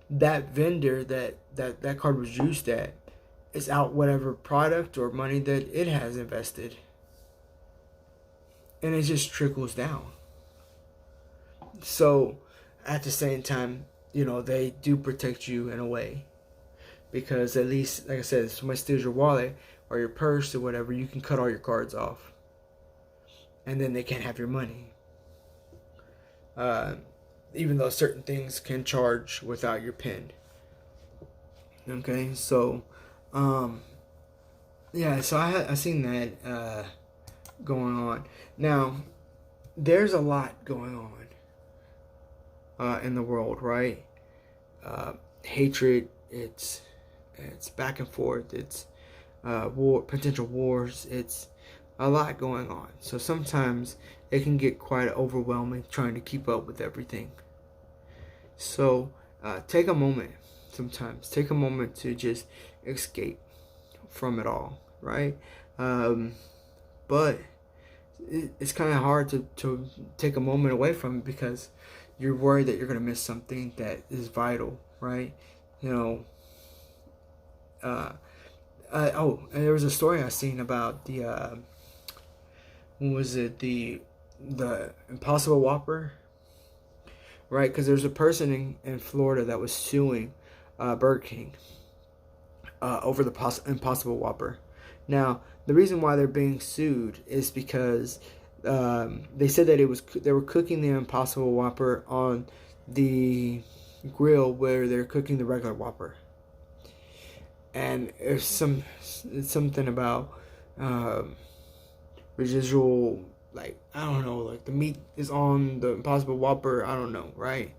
that vendor that card was used at is out whatever product or money that it has invested, and it just trickles down. So, at the same time, they do protect you in a way, because at least, like I said, if somebody steals your wallet or your purse or whatever, you can cut all your cards off, and then they can't have your money. Uh, Even though certain things can charge without your PIN. Okay, so, yeah, so I seen that going on. Now, there's a lot going on in the world, right? Hatred. It's back and forth. It's potential wars. It's a lot going on. So sometimes it can get quite overwhelming trying to keep up with everything. So take a moment sometimes. Take a moment to just escape from it all, right? But it's kind of hard to take a moment away from it because you're worried that you're going to miss something that is vital, right? You know, and there was a story I seen about the what was it, the Impossible Whopper, right? Because there's a person in Florida that was suing Burger King over the Impossible Whopper. Now, the reason why they're being sued is because they said that they were cooking the Impossible Whopper on the grill where they're cooking the regular Whopper, and there's something about residual, like, I don't know, like the meat is on the Impossible Whopper, I don't know, right?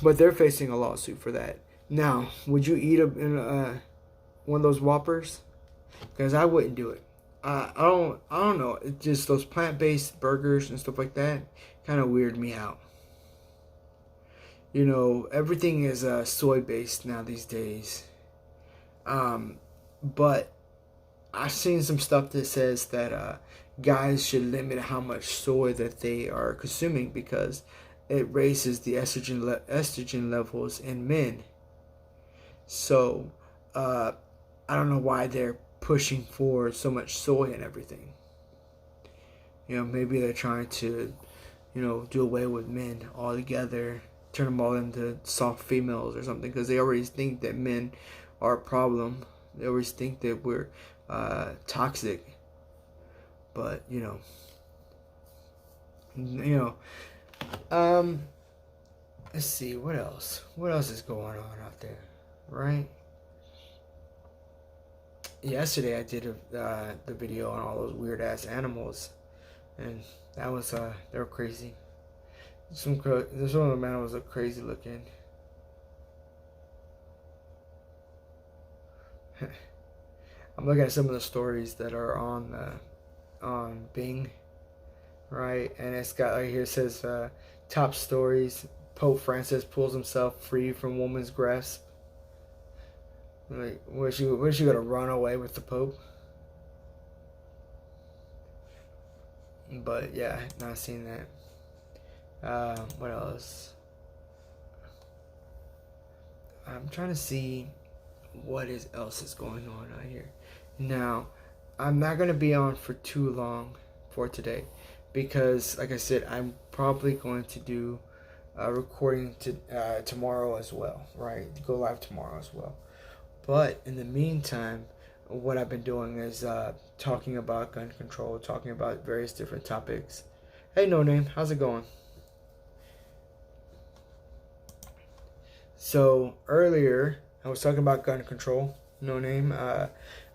But they're facing a lawsuit for that. Now, would you eat one of those Whoppers? Because I wouldn't do it. I don't know. It's just those plant-based burgers and stuff like that kind of weird me out. Everything is soy-based now these days. But I've seen some stuff that says that guys should limit how much soy that they are consuming because it raises the estrogen levels in men. So I don't know why they're pushing for so much soy and everything. Maybe they're trying to, do away with men altogether, turn them all into soft females or something, because they already think that men are a problem. They always think that we're toxic. But let's see, what else is going on out there, right? Yesterday I did the video on all those weird ass animals, and that was they were crazy. Some of the animals look crazy looking. I'm looking at some of the stories that are on Bing, right? And it's got right here, it says top stories. Pope Francis pulls himself free from woman's grasp. Like, was you gonna run away with the Pope? But yeah, not seen that. What else? I'm trying to see what else is going on out here. Now, I'm not gonna be on for too long for today because, like I said, I'm probably going to do a recording tomorrow as well, right? Go live tomorrow as well. But in the meantime, what I've been doing is talking about gun control, talking about various different topics. Hey, No Name, how's it going? So earlier, I was talking about gun control. No Name. I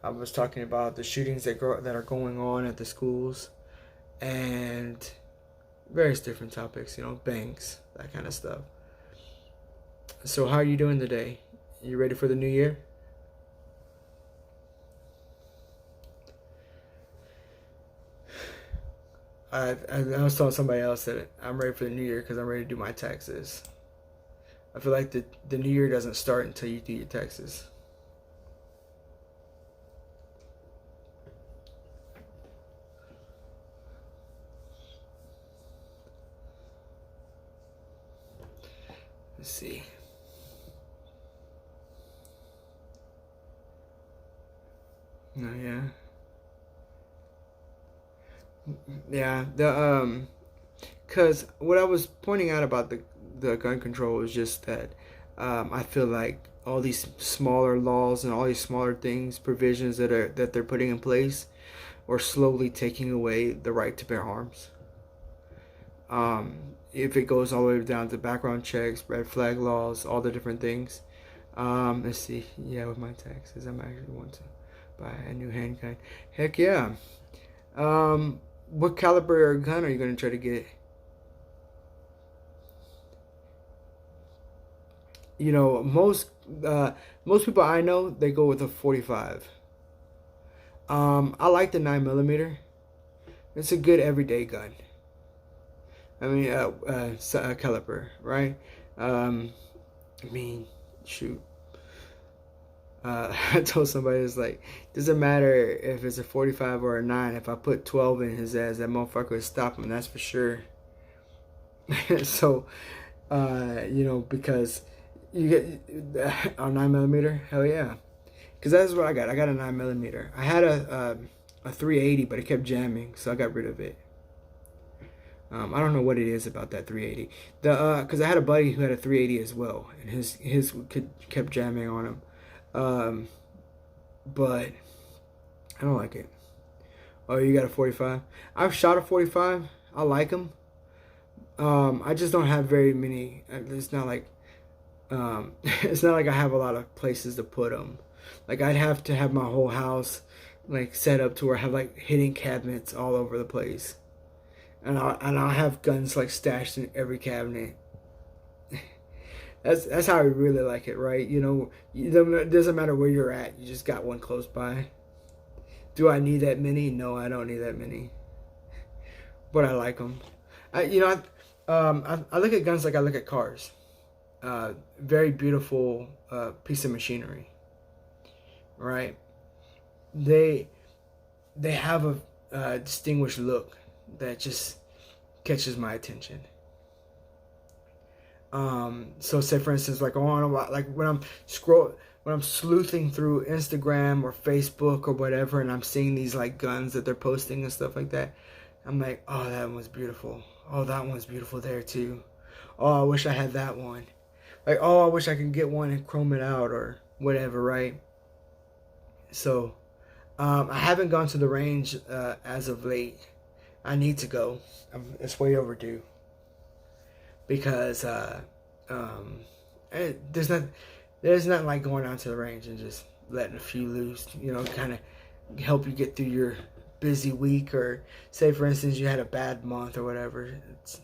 was talking about the shootings that are going on at the schools, and various different topics. You know, banks, that kind of stuff. So how are you doing today? You ready for the new year? I was telling somebody else that I'm ready for the new year because I'm ready to do my taxes. I feel like the new year doesn't start until you do your taxes. Let's see. No, yeah. Yeah, cause what I was pointing out about the gun control is just that I feel like all these smaller laws and all these smaller things, provisions that they're putting in place, are slowly taking away the right to bear arms. If it goes all the way down to background checks, red flag laws, all the different things. Let's see. Yeah, with my taxes, I'm actually want to buy a new handgun. Heck yeah. What caliber gun are you gonna try to get? You know, most people I know, they go with a 45. I like the 9mm. It's a good everyday gun. I mean, caliber, right? I mean, shoot. I told somebody, it's like, doesn't matter if it's a 45 or a 9. If I put 12 in his ass, that motherfucker would stop him. That's for sure. So, you know, because you get a 9mm, hell yeah. Because that's what I got. I got a 9mm. I had a 380, but it kept jamming, so I got rid of it. I don't know what it is about that 380. Because I had a buddy who had a 380 as well, and his kept jamming on him. But I don't like it. Oh, you got a 45? I've shot a 45. I like them. I just don't have very many. It's not like it's not like I have a lot of places to put them. Like, I'd have to have my whole house like set up to where I have like hidden cabinets all over the place, and I'll have guns like stashed in every cabinet. That's how I really like it, right? You know, it doesn't matter where you're at. You just got one close by. Do I need that many? No, I don't need that many. But I like them. I look at guns like I look at cars. Very beautiful piece of machinery, right? They have a distinguished look that just catches my attention. So say for instance, like like when I'm sleuthing through Instagram or Facebook or whatever, and I'm seeing these like guns that they're posting and stuff like that, I'm like, oh, that one's beautiful. Oh, that one's beautiful there too. Oh, I wish I had that one. Like, oh, I wish I could get one and chrome it out or whatever, right? So, I haven't gone to the range as of late. I need to go. It's way overdue. Because there's nothing like going out to the range and just letting a few loose. You know, kind of help you get through your busy week, or say for instance you had a bad month or whatever. It's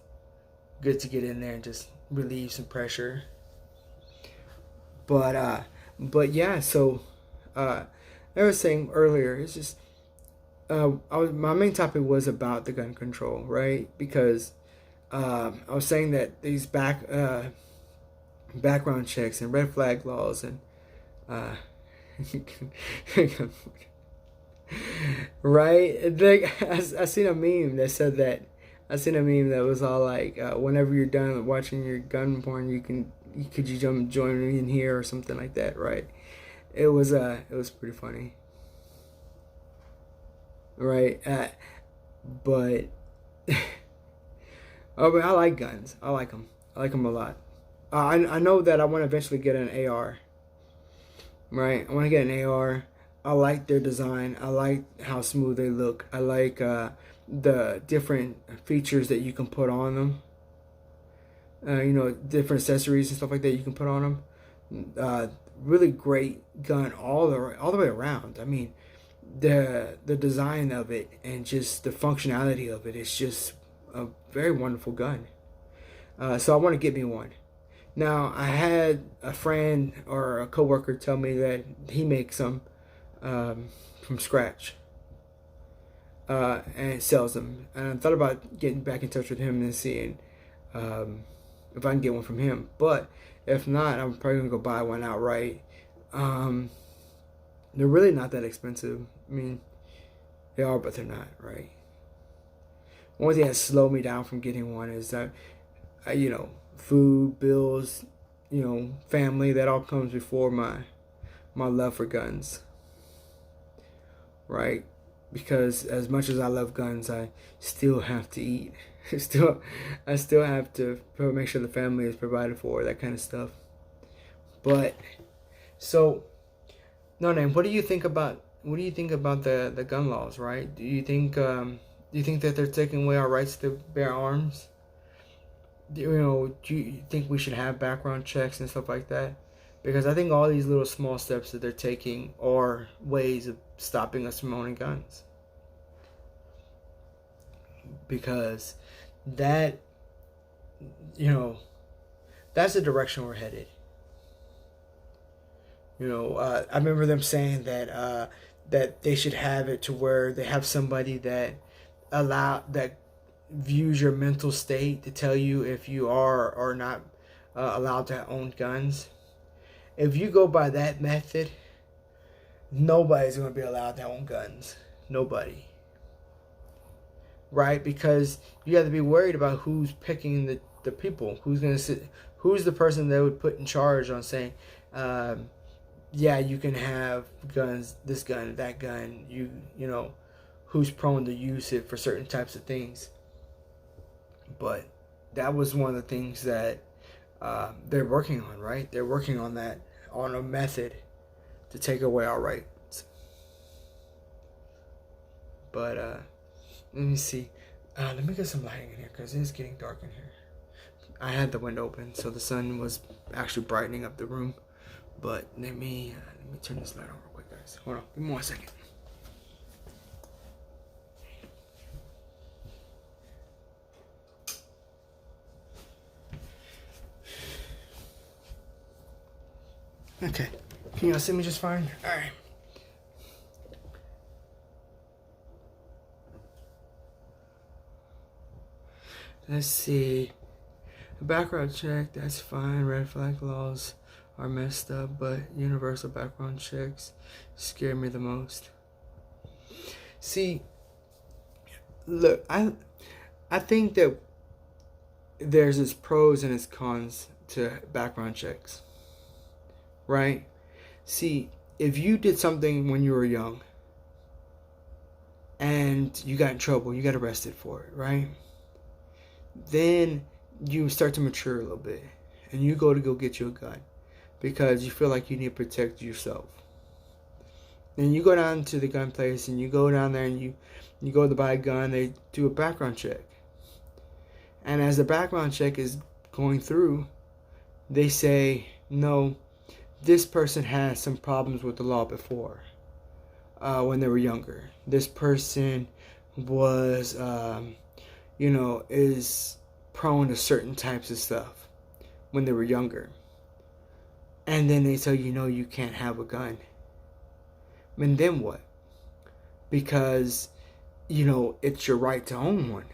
good to get in there and just relieve some pressure. But yeah, so I was saying earlier, it's just my main topic was about the gun control, right? Because I was saying that these background checks and red flag laws and uh, right? Like I seen a meme that said that. I seen a meme that was all like, whenever you're done watching your gun porn, could you join me in here or something like that, right? It was pretty funny, right? But oh, but I like guns. I like them. I like them a lot. I know that I want to eventually get an AR, right? I want to get an AR. I like their design. I like how smooth they look. I like the different features that you can put on them. Different accessories and stuff like that you can put on them. Really great gun all the way around. I mean, the design of it and just the functionality of it is just a very wonderful gun. So I want to get me one. Now I had a friend or a coworker tell me that he makes them from scratch and sells them. And I thought about getting back in touch with him and seeing if I can get one from him. But if not, I'm probably gonna go buy one outright. They're really not that expensive. I mean, they are, but they're not, right? One thing that slowed me down from getting one is that, food, bills, family, that all comes before my love for guns, right? Because as much as I love guns, I still have to eat. I still have to make sure the family is provided for, that kind of stuff. But so, no name. What do you think about the gun laws? Right? Do you think that they're taking away our rights to bear arms? Do you think we should have background checks and stuff like that? Because I think all these little small steps that they're taking are ways of stopping us from owning guns. Because that, that's the direction we're headed. I remember them saying that they should have it to where they have somebody that views your mental state to tell you if you are or not allowed to own guns. If you go by that method, nobody's going to be allowed to own guns. Nobody. Right? Because you have to be worried about who's picking the people. Who's the person they would put in charge on saying, yeah, you can have guns, this gun, that gun. Who's prone to use it for certain types of things. But that was one of the things that they're working on, right? They're working on that, on a method to take away our rights. But let me see. Let me get some lighting in here because it is getting dark in here. I had the window open, so the sun was actually brightening up the room. But let me turn this light on real quick, guys. Hold on, give me 1 second. Okay, can y'all see me just fine? All right. Let's see. Background check, that's fine. Red flag laws are messed up, but universal background checks scare me the most. See, look, I think that there's its pros and its cons to background checks, right? See, if you did something when you were young and you got in trouble, you got arrested for it, right? Then you start to mature a little bit and you go get you a gun because you feel like you need to protect yourself. Then you go down to the gun place and you go down there and you go to buy a gun. They do a background check. And as the background check is going through, they say, no, this person has some problems with the law before when they were younger. This person was, is prone to certain types of stuff when they were younger. And then they tell you, no, you can't have a gun. And then what? Because, it's your right to own one.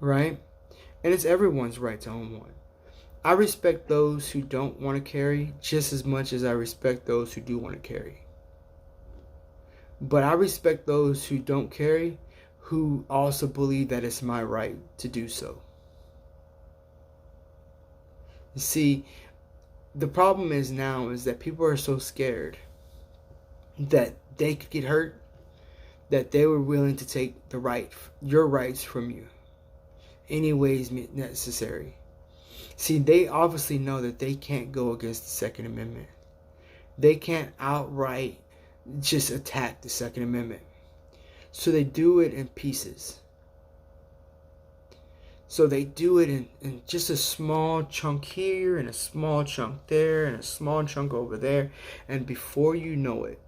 Right? And it's everyone's right to own one. I respect those who don't want to carry just as much as I respect those who do want to carry. But I respect those who don't carry, who also believe that it's my right to do so. You see, the problem is that people are so scared that they could get hurt, that they were willing to take your rights from you, any ways necessary. See, they obviously know that they can't go against the Second Amendment. They can't outright just attack the Second Amendment. So they do it in pieces. So they do it in just a small chunk here, and a small chunk there, and a small chunk over there. And before you know it,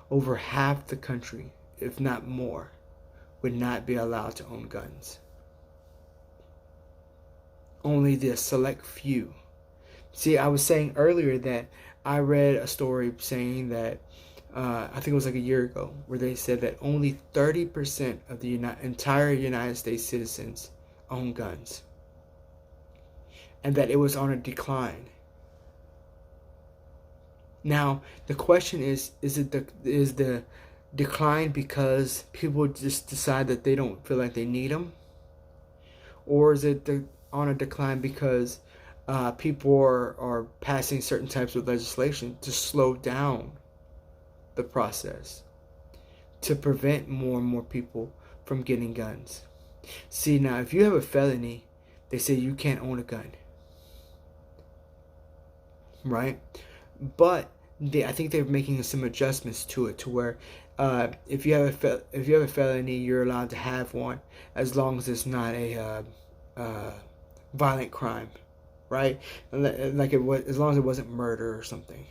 over half the country, if not more, would not be allowed to own guns. Only the select few. See, I was saying earlier that I read a story saying that, I think it was like a year ago, where they said that only 30% of the entire United States citizens own guns. And that it was on a decline. Now, the question is the decline because people just decide that they don't feel like they need them? Or is it on a decline because people are passing certain types of legislation to slow down the process, to prevent more and more people from getting guns? See, now, if you have a felony, they say you can't own a gun. Right? But I think they're making some adjustments to it, to where if you have a felony, you're allowed to have one as long as it's not a violent crime, right? Like as long as it wasn't murder or something.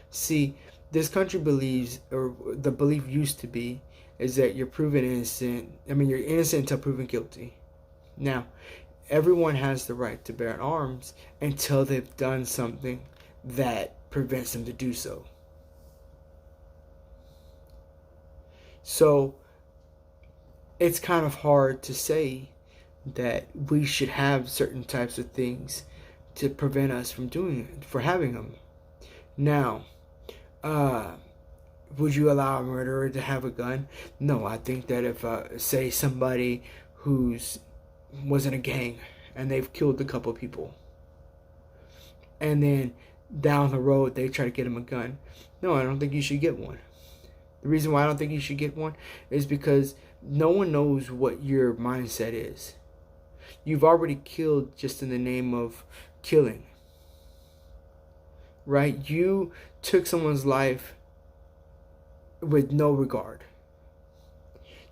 See, this country believes, or the belief used to be, is that you're proven innocent. You're innocent until proven guilty. Now, everyone has the right to bear arms until they've done something that prevents them to do so. So, it's kind of hard to say that we should have certain types of things to prevent us from having them. Now, would you allow a murderer to have a gun? No, I think that if, say, somebody was in a gang and they've killed a couple people, and then down the road they try to get him a gun, no, I don't think you should get one. The reason why I don't think you should get one is because no one knows what your mindset is. You've already killed just in the name of killing. Right? You took someone's life with no regard.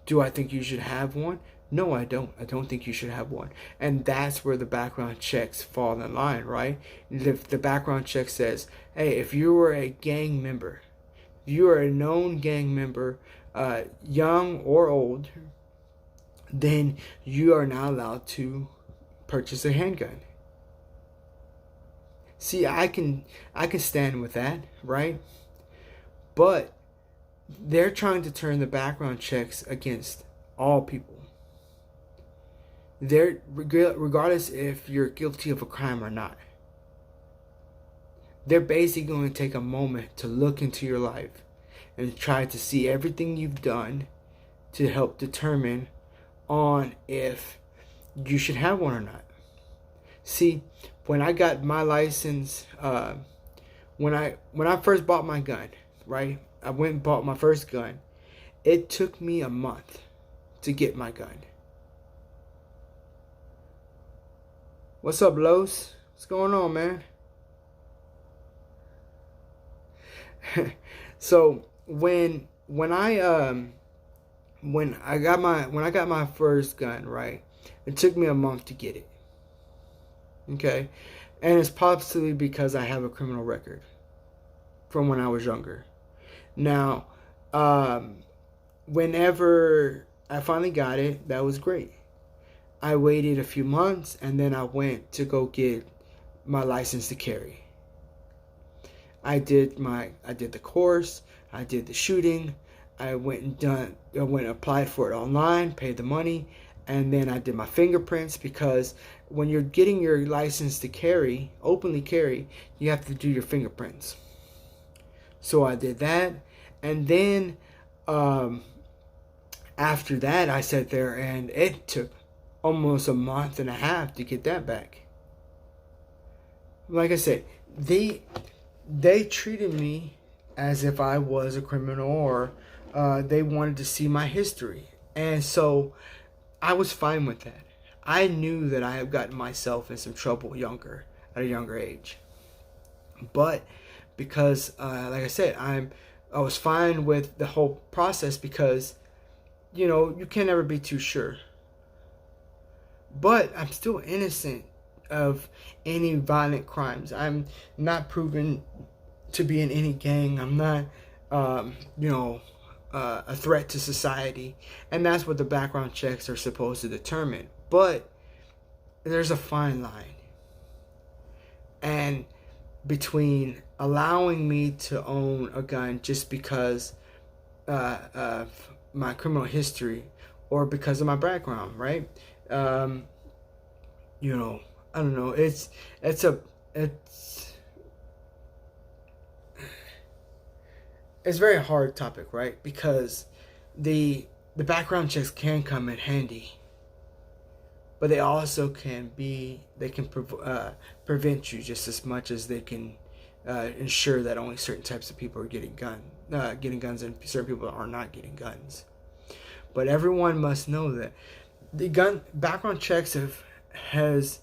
Do I think you should have one? No, I don't. I don't think you should have one. And that's where the background checks fall in line, right? If the background check says, hey, if you were a gang member, you are a known gang member, young or old, then you are not allowed to purchase a handgun. See, I can stand with that, right? But they're trying to turn the background checks against all people. Regardless if you're guilty of a crime or not. They're basically going to take a moment to look into your life and try to see everything you've done to help determine on if you should have one or not. See, when I got my license, when I first bought my gun, right? I went and bought my first gun. It took me a month to get my gun. What's up, Los? What's going on, man? So when I got my first gun, right? It took me a month to get it. Okay? And it's possibly because I have a criminal record from when I was younger. Now, whenever I finally got it, that was great. I waited a few months and then I went to go get my license to carry. I did the course, I did the shooting, I went and applied for it online, paid the money, and then I did my fingerprints, because when you're getting your license to carry, openly carry, you have to do your fingerprints. So I did that, and then after that I sat there, and it took almost a month and a half to get that back. Like I said, they treated me as if I was a criminal, or they wanted to see my history. And so I was fine with that. I knew that I had gotten myself in some trouble at a younger age. But because, like I said, I was fine with the whole process, because, you can never be too sure. But I'm still innocent of any violent crimes. I'm not proven to be in any gang. I'm not, a threat to society. And that's what the background checks are supposed to determine. But there's a fine line. And between allowing me to own a gun just because of my criminal history, or because of my background, right? I don't know. It's a very hard topic, right? Because the background checks can come in handy, but they also can prevent you just as much as they can ensure that only certain types of people are getting guns, and certain people are not getting guns. But everyone must know that the gun background checks has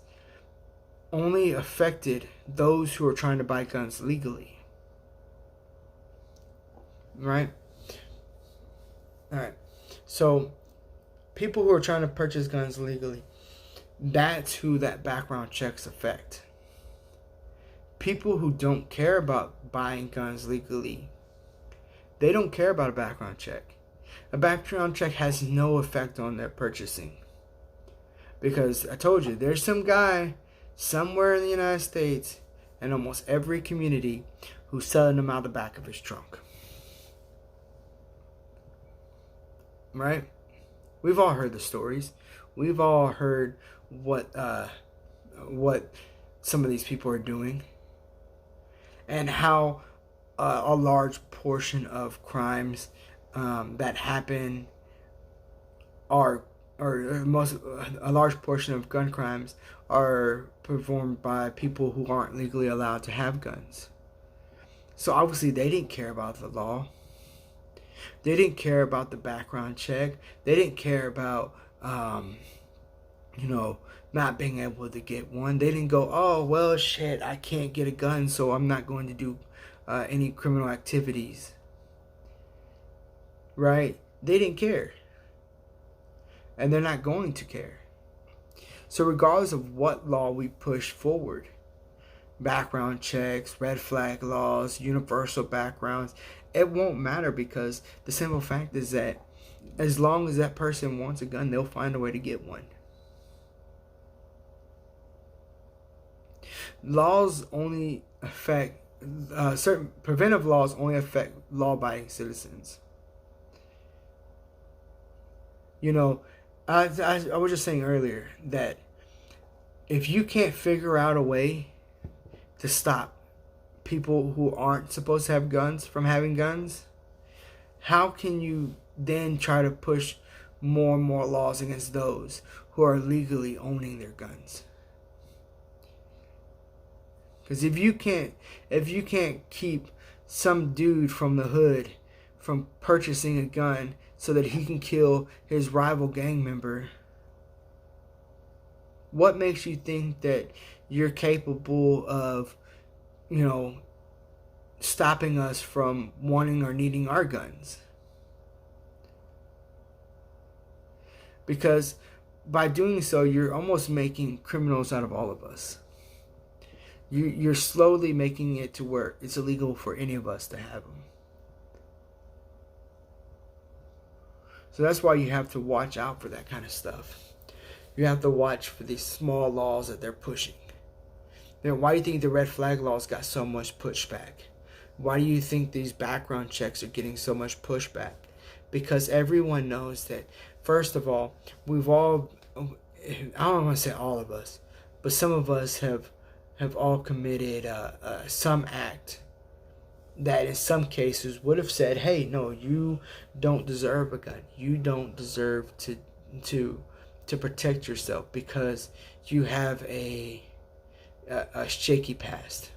only affected those who are trying to buy guns legally. Right? Alright. So, people who are trying to purchase guns legally, that's who that background checks affect. People who don't care about buying guns legally, they don't care about a background check. A background check has no effect on their purchasing. Because I told you, there's some guy somewhere in the United States, in almost every community, who's selling them out the back of his trunk. Right? We've all heard the stories. We've all heard what some of these people are doing, and how a large portion of crimes that happen a large portion of gun crimes are performed by people who aren't legally allowed to have guns. So obviously they didn't care about the law. They didn't care about the background check. They didn't care about, not being able to get one. They didn't go, oh, well, shit, I can't get a gun, so I'm not going to do any criminal activities. Right? They didn't care. And they're not going to care. So regardless of what law we push forward, background checks, red flag laws, universal backgrounds, it won't matter, because the simple fact is that as long as that person wants a gun, they'll find a way to get one. Laws only affect certain preventive laws only affect law-abiding citizens. I was just saying earlier that if you can't figure out a way to stop people who aren't supposed to have guns from having guns, how can you then try to push more and more laws against those who are legally owning their guns? Because if you can't keep some dude from the hood from purchasing a gun so that he can kill his rival gang member, what makes you think that you're capable of, stopping us from wanting or needing our guns? Because by doing so, you're almost making criminals out of all of us. You're slowly making it to where it's illegal for any of us to have them. So that's why you have to watch out for that kind of stuff. You have to watch for these small laws that they're pushing. Then why do you think the red flag laws got so much pushback? Why do you think these background checks are getting so much pushback? Because everyone knows that, first of all, we've all, I don't want to say all of us, but some of us have all committed some act that in some cases would have said, hey, no, you don't deserve a gun. You don't deserve to protect yourself because you have a shaky past.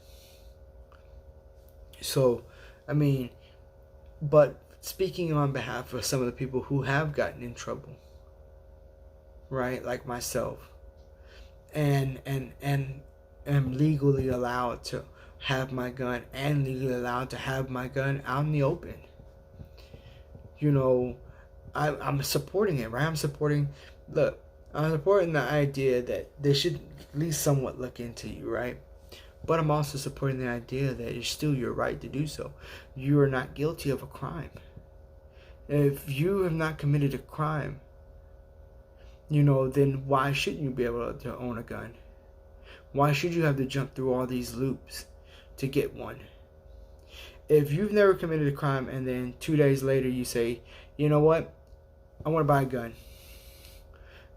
So, I mean, but speaking on behalf of some of the people who have gotten in trouble, right, like myself, and am legally allowed to have my gun and legally allowed to have my gun out in the open. You know, I'm supporting it, right? I'm supporting the idea that they should at least somewhat look into you, right? But I'm also supporting the idea that it's still your right to do so. You are not guilty of a crime. If you have not committed a crime, then why shouldn't you be able to own a gun? Why should you have to jump through all these loops to get one? If you've never committed a crime and then 2 days later you say, you know what, I want to buy a gun,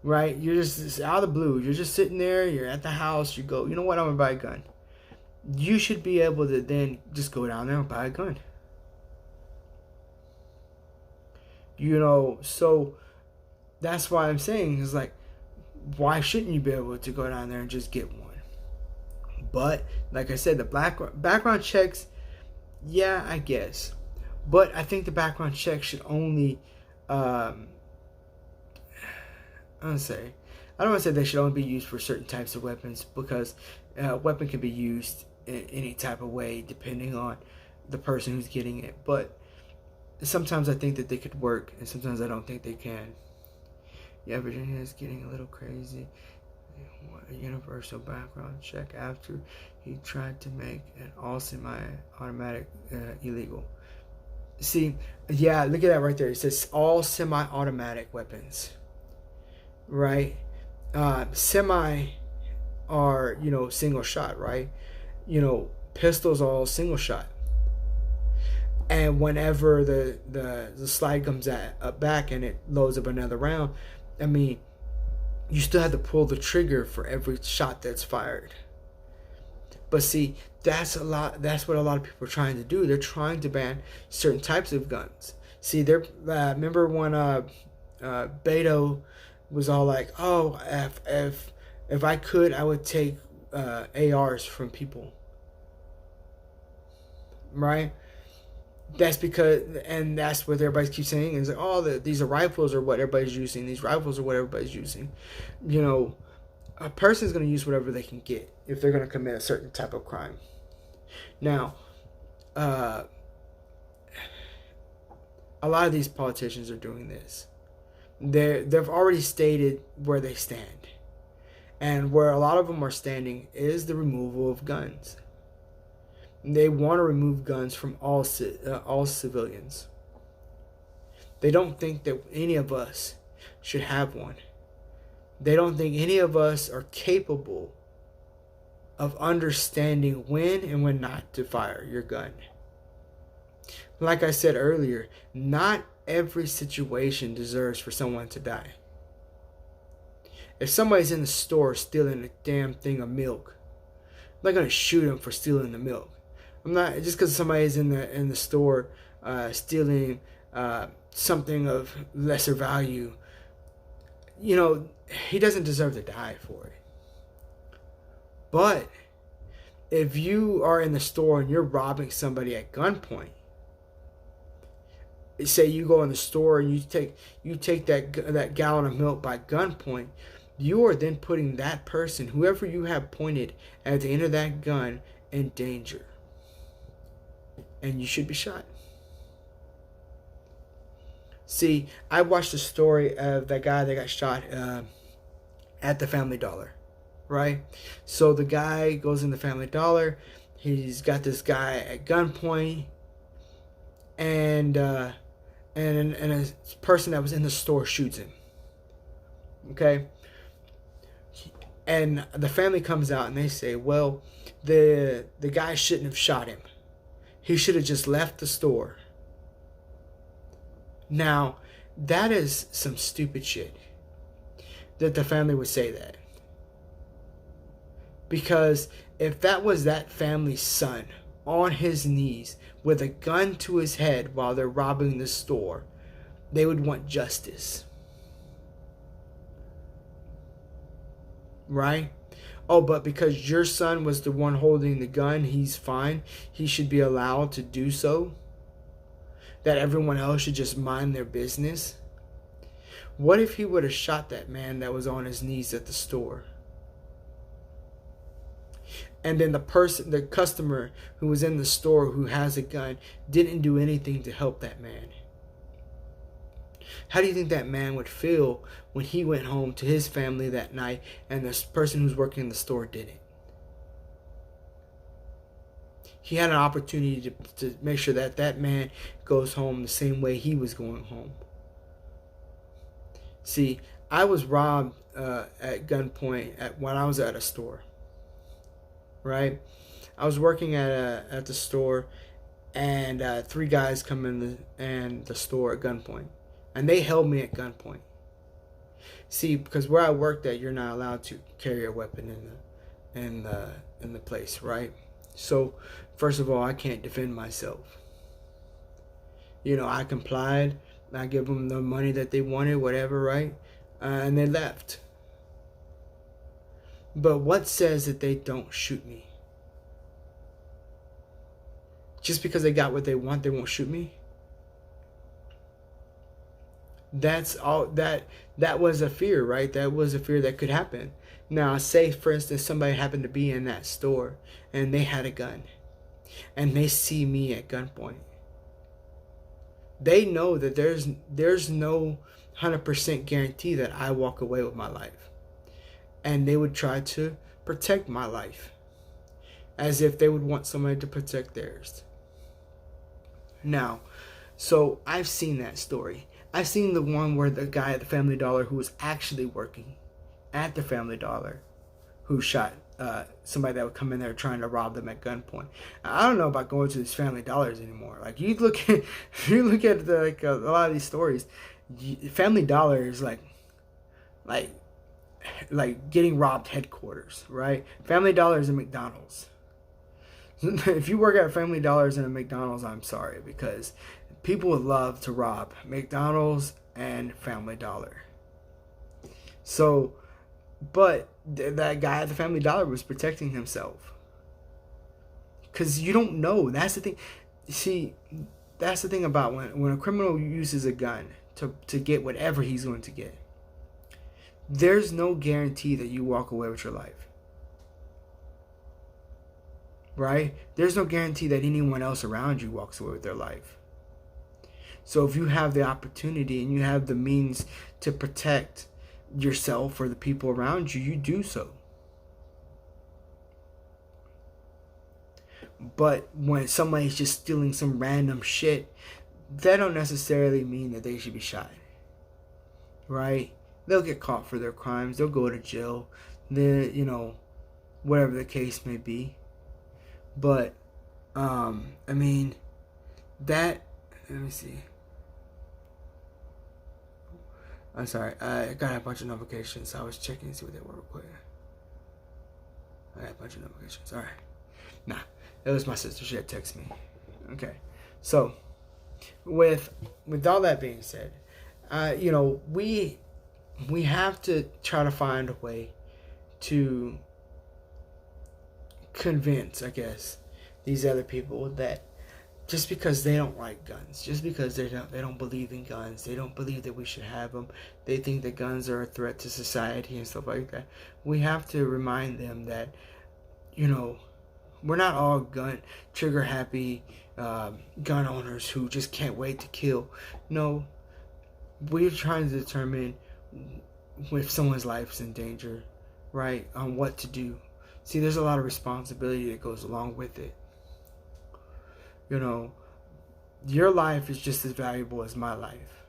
right? You're just out of the blue. You're just sitting there. You're at the house. You go, you know what, I'm going to buy a gun. You should be able to then just go down there and buy a gun. So that's why I'm saying is like, why shouldn't you be able to go down there and just get one? But like I said, the background checks, yeah, I guess. But I think the background check should only, I don't want to say they should only be used for certain types of weapons, because a weapon can be used in any type of way depending on the person who's getting it. But sometimes I think that they could work, and sometimes I don't think they can. Yeah, Virginia is getting a little crazy. A universal background check after he tried to make an all semi-automatic illegal. See, yeah, look at that right there. It says all semi-automatic weapons, right? Semi are, single shot, right? Pistols are all single shot. And whenever the slide comes back and it loads up another round, I mean, you still have to pull the trigger for every shot that's fired. But see, that's what a lot of people are trying to do. They're trying to ban certain types of guns. See, remember when Beto was all like, "Oh, if I could, I would take ARs from people," right? That's because, and that's what everybody keeps saying is like, oh, these are rifles or what everybody's using. These rifles are what everybody's using. A person's going to use whatever they can get if they're going to commit a certain type of crime. Now, a lot of these politicians are doing this. They've already stated where they stand. And where a lot of them are standing is the removal of guns. They want to remove guns from all civilians. They don't think that any of us should have one. They don't think any of us are capable of understanding when and when not to fire your gun. Like I said earlier, not every situation deserves for someone to die. If somebody's in the store stealing a damn thing of milk, I'm not going to shoot them for stealing the milk. I'm not, just because somebody's in the store stealing something of lesser value, he doesn't deserve to die for it. But if you are in the store and you're robbing somebody at gunpoint, say you go in the store and you take that gallon of milk by gunpoint, you are then putting that person, whoever you have pointed at the end of that gun, in danger. And you should be shot. See, I watched the story of that guy that got shot at the Family Dollar, right? So the guy goes in the Family Dollar. He's got this guy at gunpoint, and a person that was in the store shoots him. Okay? And the family comes out and they say, well, the guy shouldn't have shot him. He should have just left the store. Now, that is some stupid shit that the family would say that. Because if that was that family's son on his knees with a gun to his head while they're robbing the store, they would want justice. Right? Oh, but because your son was the one holding the gun, he's fine. He should be allowed to do so. That everyone else should just mind their business. What if he would have shot that man that was on his knees at the store? And then the customer who was in the store who has a gun didn't do anything to help that man. How do you think that man would feel when he went home to his family that night and this person who's working in the store didn't? He had an opportunity to make sure that that man goes home the same way he was going home. See, I was robbed at gunpoint when I was at a store. Right? I was working at the store, and 3 guys come in the store at gunpoint. And they held me at gunpoint. See, because where I worked at, you're not allowed to carry a weapon in the place, right? So, first of all, I can't defend myself. I complied. I gave them the money that they wanted, whatever, right? And they left. But what says that they don't shoot me? Just because they got what they want, they won't shoot me? That's all. That was a fear, right? That was a fear that could happen. Now, say for instance somebody happened to be in that store and they had a gun and they see me at gunpoint. They know that there's no 100% guarantee that I walk away with my life. And they would try to protect my life as if they would want somebody to protect theirs. Now, so I've seen that story. I've seen the one where the guy at the Family Dollar who was actually working at the Family Dollar who shot somebody that would come in there trying to rob them at gunpoint. I don't know about going to these Family Dollars anymore. Like you look at a lot of these stories, Family Dollar is like getting robbed headquarters, right? Family Dollar is a McDonald's. If you work at Family Dollars and a McDonald's, I'm sorry, because people would love to rob McDonald's and Family Dollar. So, but that guy at the Family Dollar was protecting himself. Because you don't know. That's the thing. See, that's the thing about when a criminal uses a gun to get whatever he's going to get. There's no guarantee that you walk away with your life. Right? There's no guarantee that anyone else around you walks away with their life. So if you have the opportunity and you have the means to protect yourself or the people around you, you do so. But when somebody's just stealing some random shit, that don't necessarily mean that they should be shot. Right? They'll get caught for their crimes. They'll go to jail. Whatever the case may be. But, let me see. I'm sorry, I got a bunch of notifications. So I was checking to see what they were real quick. I got a bunch of notifications. Alright. Nah, it was my sister. She had texted me. Okay. So, with all that being said, we have to try to find a way to convince, I guess, these other people that just because they don't like guns, just because they don't believe in guns, they don't believe that we should have them, they think that guns are a threat to society and stuff like that. We have to remind them that, we're not all trigger happy gun owners who just can't wait to kill. No, we're trying to determine if someone's life is in danger, right? On what to do. See, there's a lot of responsibility that goes along with it. Your life is just as valuable as my life.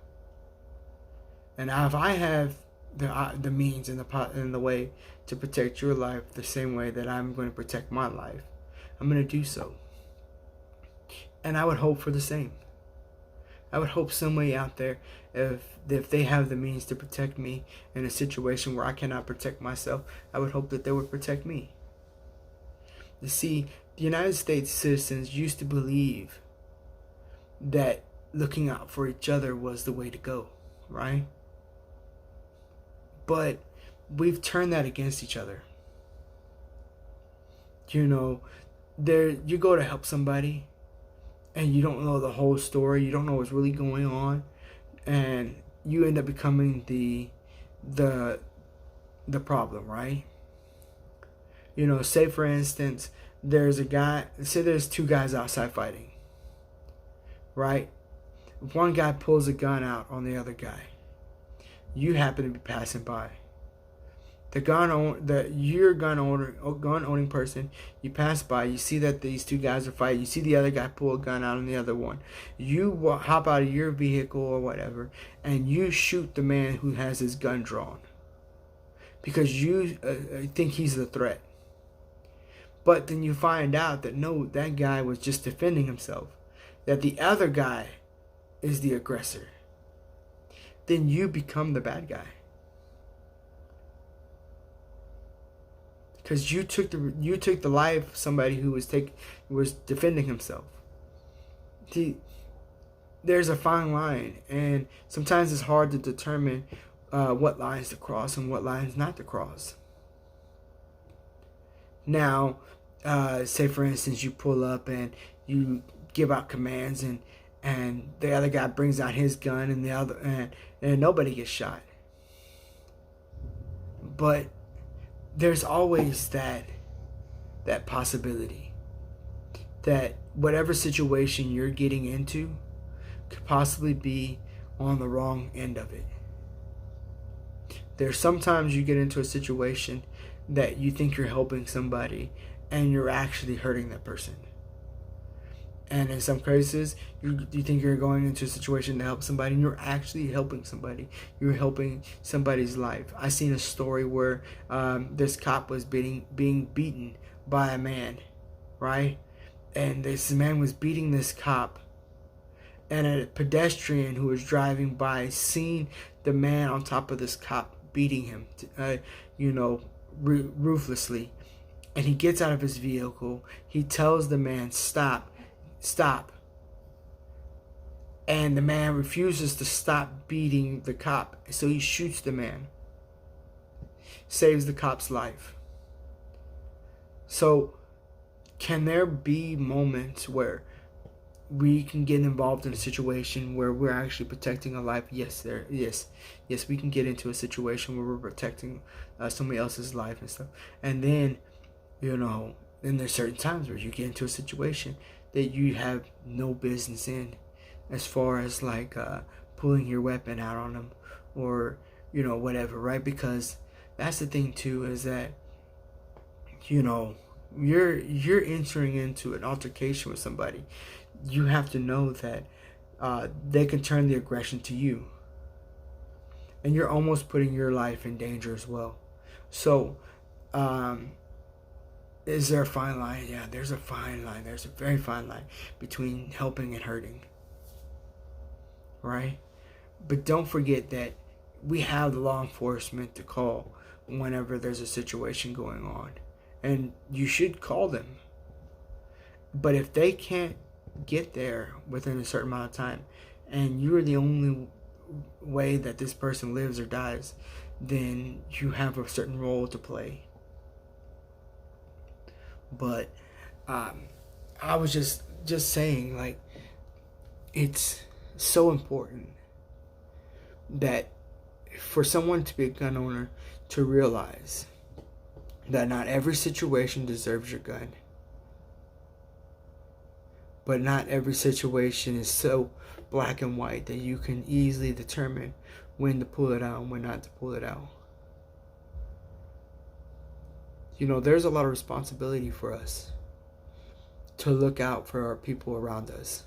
And if I have the means and the way to protect your life the same way that I'm going to protect my life, I'm going to do so. And I would hope for the same. I would hope somebody out there, if they have the means to protect me in a situation where I cannot protect myself, I would hope that they would protect me. You see, the United States citizens used to believe that looking out for each other was the way to go, right? But we've turned that against each other. You know, you go to help somebody and you don't know the whole story, you don't know what's really going on, and you end up becoming the problem, right? You know, say for instance, there's two guys outside fighting, right? One guy pulls a gun out on the other guy. You happen to be passing by. Gun owning person, you pass by, you see that these two guys are fighting, you see the other guy pull a gun out on the other one. You hop out of your vehicle or whatever, and you shoot the man who has his gun drawn because you think he's the threat. But then you find out that no, that guy was just defending himself, that the other guy is the aggressor. Then you become the bad guy. Because you took the life of somebody who was defending himself. There's a fine line, and sometimes it's hard to determine what lines to cross and what lines not to cross. Now, say for instance, you pull up and you give out commands, and the other guy brings out his gun, and nobody gets shot. But there's always that possibility that whatever situation you're getting into could possibly be on the wrong end of it. There's sometimes you get into a situation that you think you're helping somebody and you're actually hurting that person. And in some cases, you think you're going into a situation to help somebody, and you're actually helping somebody. You're helping somebody's life. I seen a story where this cop was being beaten by a man, right? And this man was beating this cop, and a pedestrian who was driving by seen the man on top of this cop beating him, ruthlessly. And he gets out of his vehicle. He tells the man, stop. And the man refuses to stop beating the cop, so he shoots the man. Saves the cop's life. So, can there be moments where we can get involved in a situation where we're actually protecting a life? Yes, we can get into a situation where we're protecting somebody else's life and stuff. And then, then there's certain times where you get into a situation that you have no business in, as far as like pulling your weapon out on them, or whatever, right? Because that's the thing too, is that you're entering into an altercation with somebody. You have to know that they can turn the aggression to you, and you're almost putting your life in danger as well. So is there a fine line? Yeah, there's a fine line. There's a very fine line between helping and hurting. Right? But don't forget that we have the law enforcement to call whenever there's a situation going on. And you should call them. But if they can't get there within a certain amount of time, and you're the only way that this person lives or dies, then you have a certain role to play. But I was just saying, like, it's so important that for someone to be a gun owner to realize that not every situation deserves your gun, but not every situation is so black and white that you can easily determine when to pull it out and when not to pull it out. There's a lot of responsibility for us to look out for our people around us.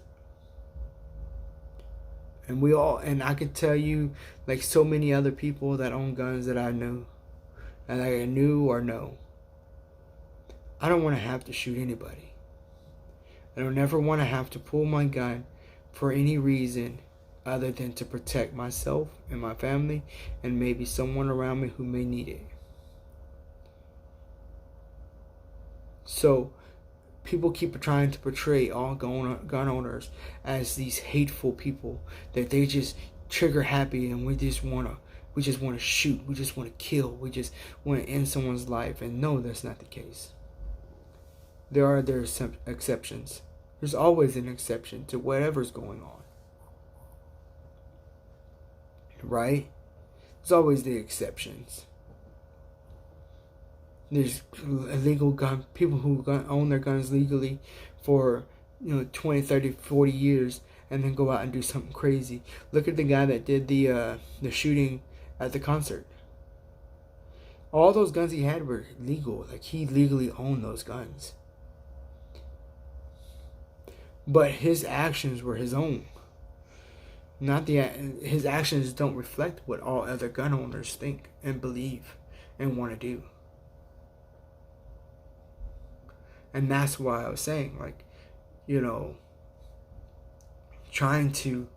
And I could tell you, like so many other people that own guns that I knew, and I knew or know, I don't want to have to shoot anybody. I don't ever want to have to pull my gun for any reason other than to protect myself and my family and maybe someone around me who may need it. So people keep trying to portray all gun owners as these hateful people that they just trigger happy and we just want to shoot, we just want to kill, we just want to end someone's life. And no, that's not the case. There are some exceptions. There's always an exception to whatever's going on. Right? There's always the exceptions. There's illegal gun people who own their guns legally for 20, 30, 40 years and then go out and do something crazy. Look at the guy that did the shooting at the concert. All those guns he had were legal. Like, he legally owned those guns. But his actions were his own. His actions don't reflect what all other gun owners think and believe and want to do. And that's why I was saying, like, trying to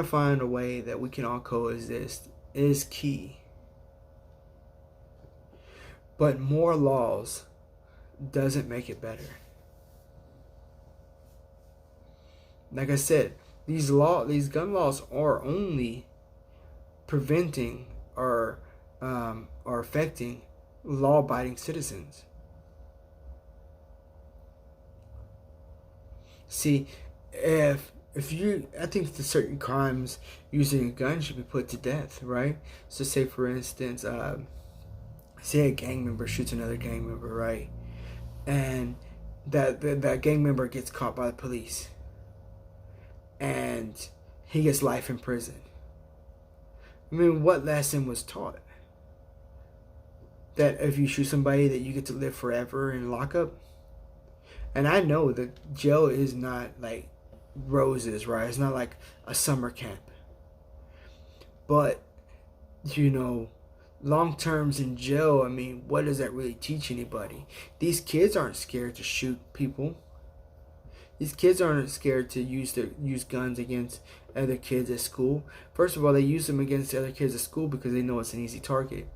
find a way that we can all coexist is key. But more laws doesn't make it better. Like I said, these gun laws are only preventing or affecting law-abiding citizens. See, I think that certain crimes using a gun should be put to death, right? So say, for instance, say a gang member shoots another gang member, right? And that gang member gets caught by the police. And he gets life in prison. I mean, what lesson was taught? That if you shoot somebody that you get to live forever in lockup? And I know that jail is not like roses, right? It's not like a summer camp. But, long terms in jail, I mean, what does that really teach anybody? These kids aren't scared to shoot people. These kids aren't scared to use guns against other kids at school. First of all, they use them against other kids at school because they know it's an easy target.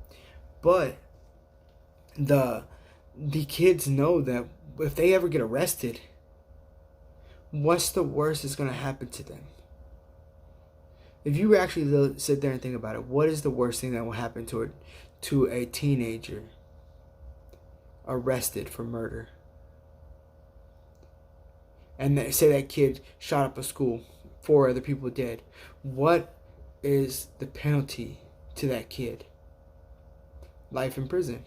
But the kids know that if they ever get arrested, what's the worst that's going to happen to them? If you actually sit there and think about it, what is the worst thing that will happen to a teenager arrested for murder? And they say that kid shot up a school, 4 other people dead. What is the penalty to that kid? Life in prison.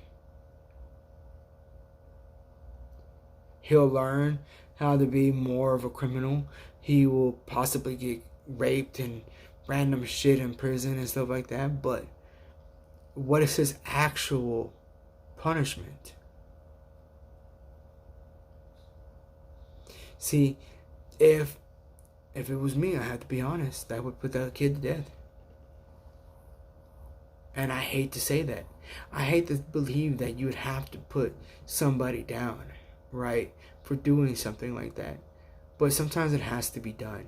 He'll learn how to be more of a criminal. He will possibly get raped and random shit in prison and stuff like that. But what is his actual punishment? See, if it was me, I have to be honest, I would put that kid to death. And I hate to say that. I hate to believe that you would have to put somebody down, right, for doing something like that. But sometimes it has to be done.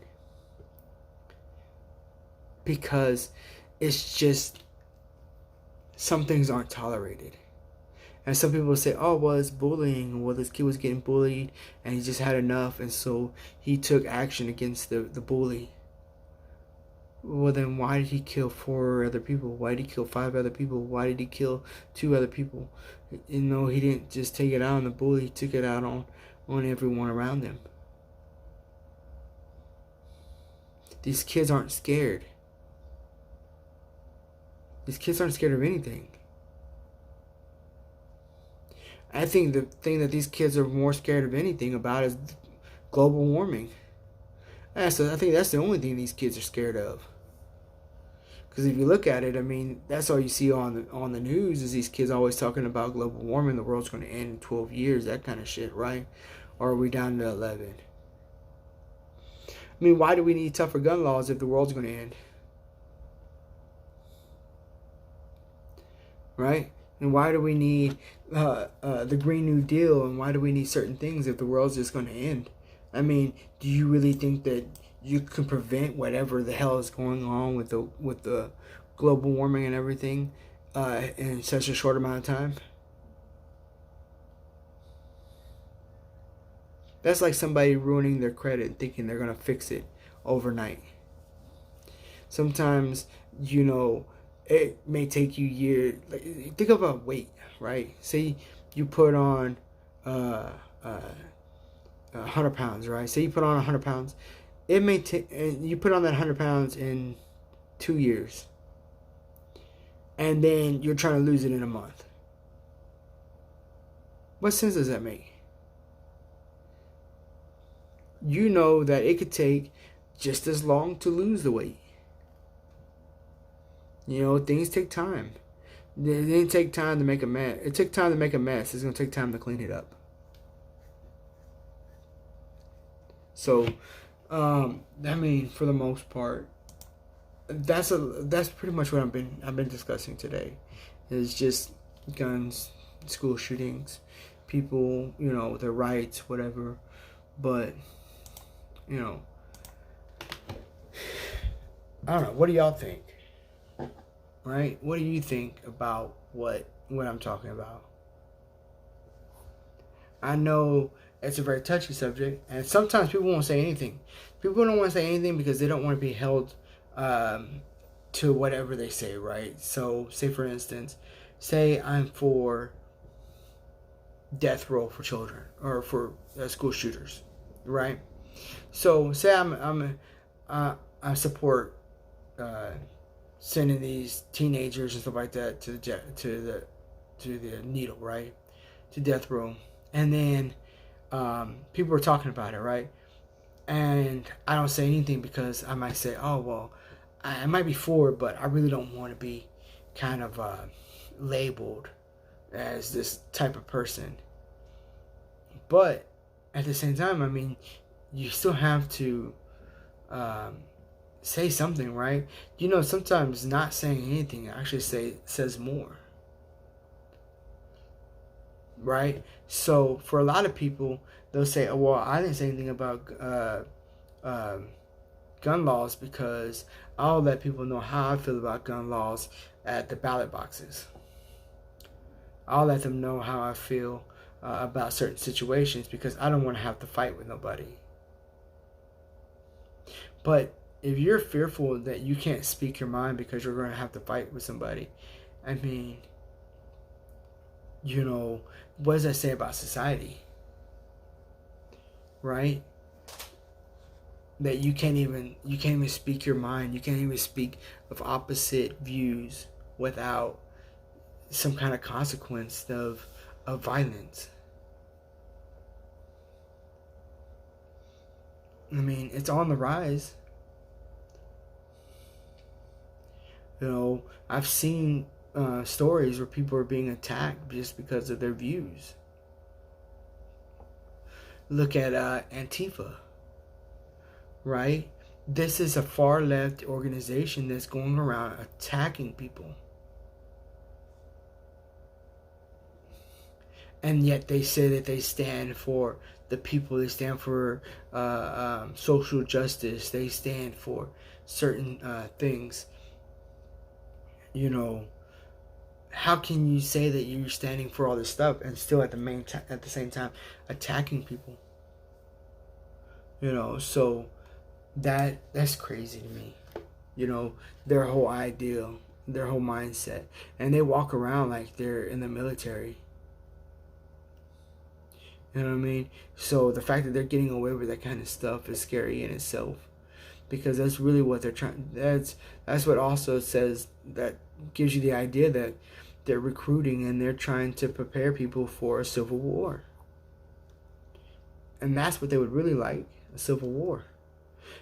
Because it's just, some things aren't tolerated. And some people say, oh, well, it's bullying. Well, this kid was getting bullied and he just had enough. And so he took action against the bully. Well, then why did he kill 4 other people? Why did he kill 5 other people? Why did he kill 2 other people? He didn't just take it out on the bully. He took it out on everyone around him. These kids aren't scared. These kids aren't scared of anything. I think the thing that these kids are more scared of anything about is global warming. I think that's the only thing these kids are scared of. Because if you look at it, I mean, that's all you see on the news is these kids always talking about global warming. The world's going to end in 12 years, that kind of shit, right? Or are we down to 11? I mean, why do we need tougher gun laws if the world's going to end? Right? And why do we need the Green New Deal? And why do we need certain things if the world's just going to end? I mean, do you really think that you can prevent whatever the hell is going on with the global warming and everything in such a short amount of time? That's like somebody ruining their credit thinking they're gonna fix it overnight. Sometimes, it may take you years. Like, think about weight, right? Say you put on uh, uh, 100 pounds, right? Say you put on 100 pounds. It may take, you put on that 100 pounds in 2 years, and then you're trying to lose it in a month. What sense does that make? You know that it could take just as long to lose the weight. Things take time. It didn't take time to make a mess. It took time to make a mess. It's gonna take time to clean it up. So, I mean, for the most part, that's pretty much what I've been discussing today. Is just guns, school shootings, people, their rights, whatever. But, I don't know. What do y'all think? Right? What do you think about what I'm talking about? I know it's a very touchy subject, and sometimes people won't say anything. People don't want to say anything because they don't want to be held to whatever they say, right? So, say for instance, say I'm for death row for children or for school shooters, right? So, say I support sending these teenagers and stuff like that to the needle, right, to death row, and then people are talking about it, right, and I don't say anything because I might say, oh well, I might be for it, but I really don't want to be kind of labeled as this type of person. But at the same time, I mean, you still have to say something, right? Sometimes not saying anything actually says more, right? So for a lot of people, they'll say, oh, well, I didn't say anything about gun laws because I'll let people know how I feel about gun laws at the ballot boxes. I'll let them know how I feel about certain situations because I don't want to have to fight with nobody. But if you're fearful that you can't speak your mind because you're going to have to fight with somebody, I mean, what does that say about society? Right? That you can't even speak your mind. You can't even speak of opposite views without some kind of consequence of violence. I mean, it's on the rise. I've seen stories where people are being attacked just because of their views. Look at Antifa, right? This is a far left organization that's going around attacking people. And yet they say that they stand for the people. They stand for social justice. They stand for certain things. How can you say that you're standing for all this stuff and still at the same time attacking people? So that's crazy to me. Their whole ideal, their whole mindset, and they walk around like they're in the military. You know what I mean? So the fact that they're getting away with that kind of stuff is scary in itself, because that's really what they're trying. That's what also says, that gives you the idea that they're recruiting and they're trying to prepare people for a civil war. And that's what they would really like, a civil war.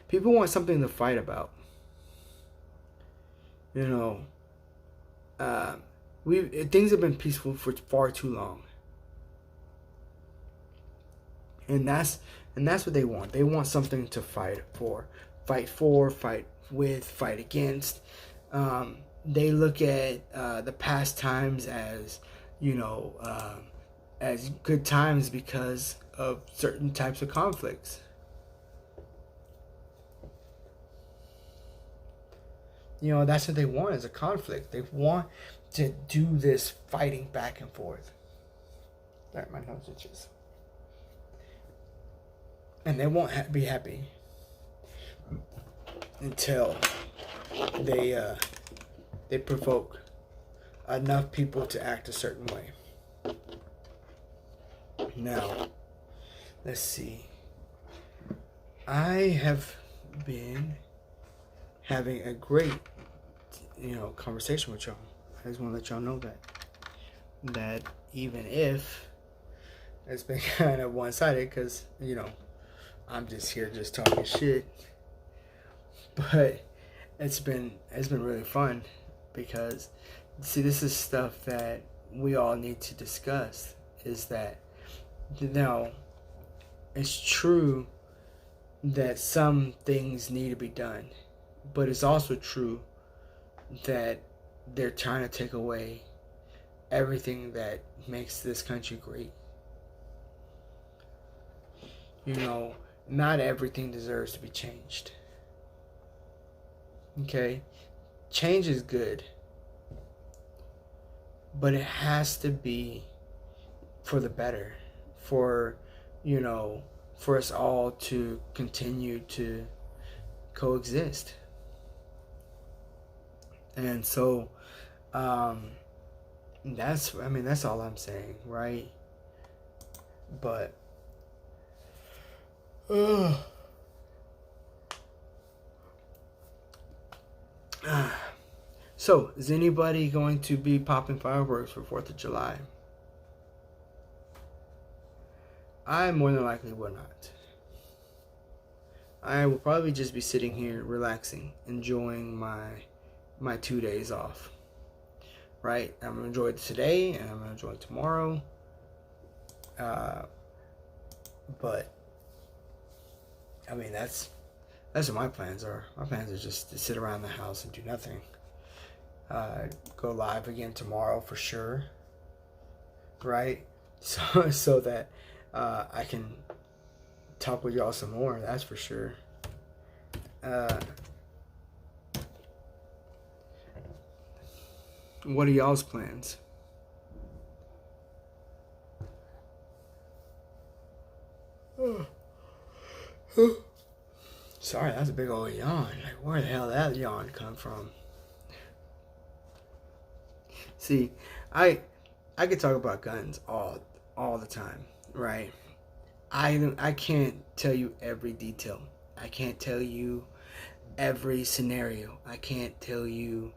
People want something to fight about. Things have been peaceful for far too long. And that's what they want. They want something to fight for, fight with, fight against. They look at the past times as, as good times because of certain types of conflicts. that's what they want, is a conflict. They want to do this fighting back and forth. Sorry, my nose itches. And they won't be happy until they provoke enough people to act a certain way. Now, let's see. I have been having a great, conversation with y'all. I just want to let y'all know that even if it's been kind of one-sided, because I'm just here just talking shit, but it's been really fun, because see, this is stuff that we all need to discuss. Is that now it's true that some things need to be done, but it's also true that they're trying to take away everything that makes this country great. Not everything deserves to be changed. Okay? Change is good, but it has to be for the better, for us all to continue to coexist. And so that's all I'm saying, right? But so is anybody going to be popping fireworks for 4th of July? I more than likely will not. I will probably just be sitting here relaxing, enjoying my 2 days off. Right? I'm gonna enjoy it today and I'm gonna enjoy it tomorrow. But that's what my plans are. My plans are just to sit around the house and do nothing. Go live again tomorrow for sure. Right? So that I can talk with y'all some more, that's for sure. What are y'all's plans? Sorry, that's a big old yawn. Like, where the hell did that yawn come from? See, I could talk about guns all the time, right? I can't tell you every detail. I can't tell you every scenario. I can't tell you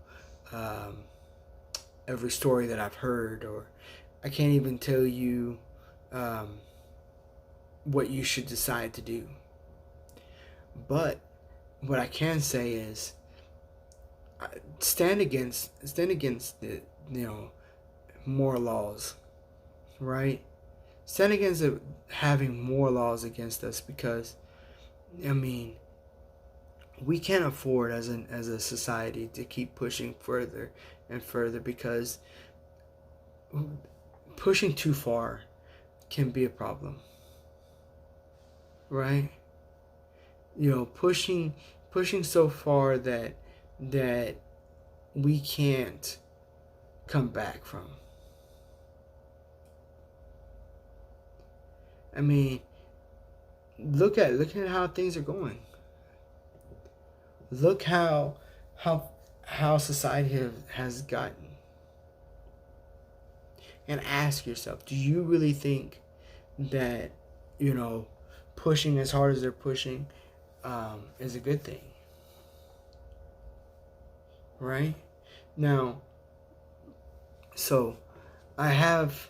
every story that I've heard, or I can't even tell you what you should decide to do. But what I can say is stand against the more laws, right? Stand against having more laws against us, because we can't afford as a society to keep pushing further and further, because pushing too far can be a problem, right? Pushing so far that we can't come back from. Look at how things are going. Look how society has gotten. And ask yourself, do you really think that pushing as hard as they're pushing is a good thing? Right? Now, so I've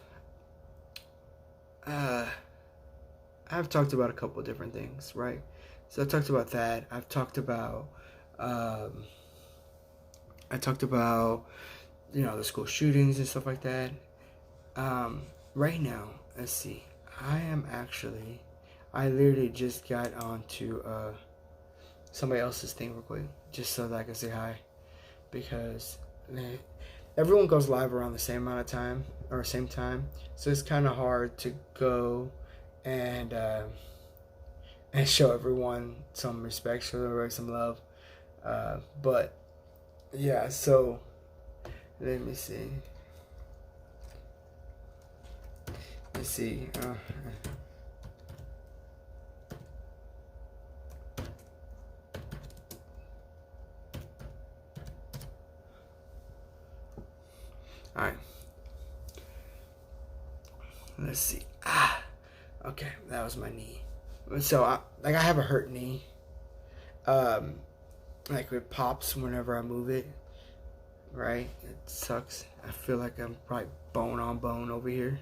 talked about a couple of different things, right? So I talked about that. I've talked about the school shootings and stuff like that. Right now, let's see. I literally just got onto somebody else's thing real quick, just so that I can say hi, because everyone goes live around the same amount of time, or same time, so it's kind of hard to go and show everyone some respect, show everyone some love. But Yeah, so let me see. Let's see. All right. Let's see. Okay, that was my knee. So, I have a hurt knee. Um, like it pops whenever I move it. Right? It sucks. I feel like I'm probably bone on bone over here.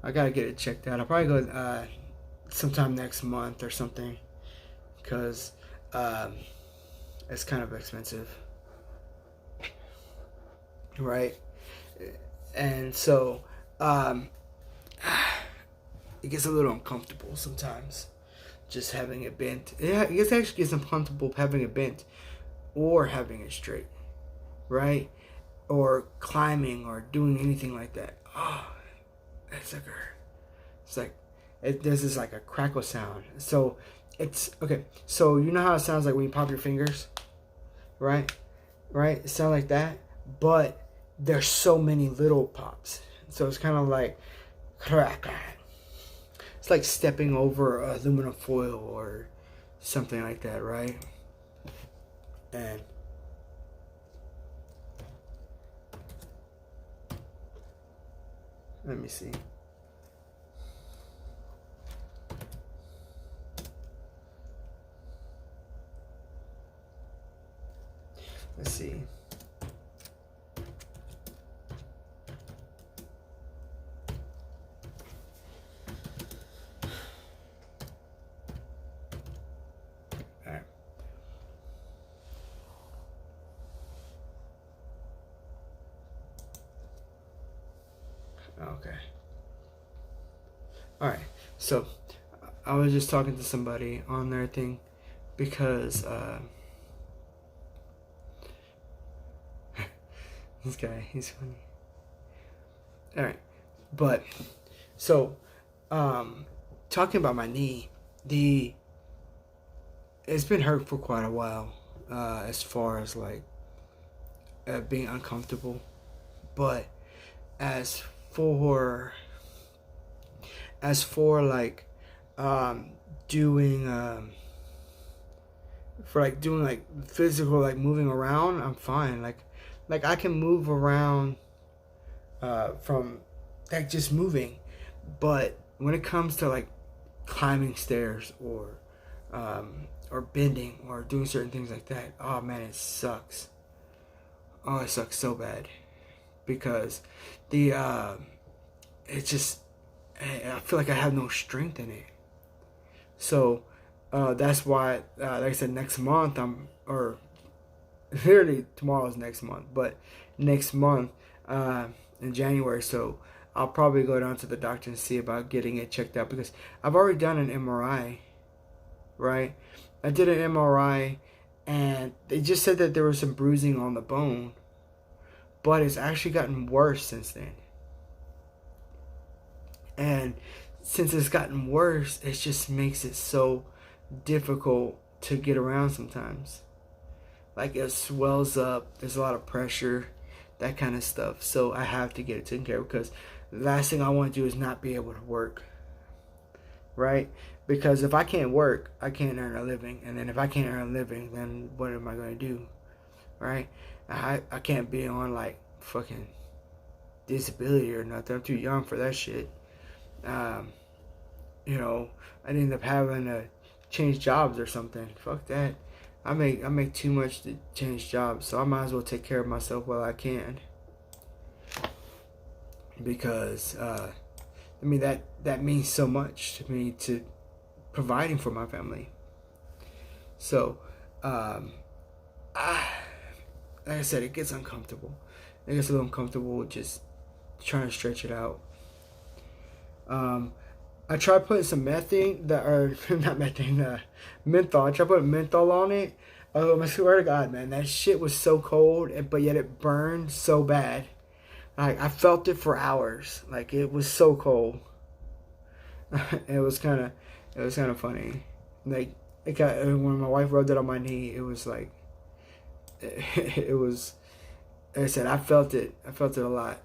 I gotta get it checked out. I'll probably go sometime next month or something, because it's kind of expensive, right? And so it gets a little uncomfortable sometimes, just having it bent. Yeah, it actually gets uncomfortable having it bent or having it straight, right? Or climbing or doing anything like that. Oh, it's like there's this like a crackle sound. So it's okay. So you know how it sounds like when you pop your fingers, right? Right? It sounds like that, but there's so many little pops. So it's kind of like crack. It's like stepping over aluminum foil or something like that, right? And let me see. Let's see. All right. Okay. All right. So I was just talking to somebody on their thing because this guy, he's funny. All right. But so talking about my knee, it's been hurt for quite a while, as far as like being uncomfortable. But as for like doing doing like physical, like moving around, I'm fine. Like I can move around from like just moving, but when it comes to like climbing stairs or bending or doing certain things like that, oh man, it sucks. Oh, it sucks so bad because the it just I feel like I have no strength in it. So that's why, like I said, next month or literally tomorrow's next month, but next month in January. So I'll probably go down to the doctor and see about getting it checked out because I've already done an MRI, right? I did an MRI and they just said that there was some bruising on the bone, but it's actually gotten worse since then. And since it's gotten worse, it just makes it so difficult to get around sometimes. Like it swells up, there's a lot of pressure, that kind of stuff. So I have to get it taken care of because the last thing I want to do is not be able to work, right? Because if I can't work, I can't earn a living. And then if I can't earn a living, then what am I going to do, right? I can't be on like fucking disability or nothing. I'm too young for that shit. Um, you know, I'd end up having to change jobs or something. Fuck that. I make too much to change jobs, so I might as well take care of myself while I can. Because I mean that means so much to me, to providing for my family. So like I said, it gets uncomfortable. It gets a little uncomfortable just trying to stretch it out. I tried putting some methane, or not methane, menthol. I tried putting menthol on it. I swear to God, man, that shit was so cold, but yet it burned so bad. Like I felt it for hours. Like it was so cold. it was kind of, funny. Like when my wife rubbed it on my knee, it was like it was, like I said, I felt it a lot.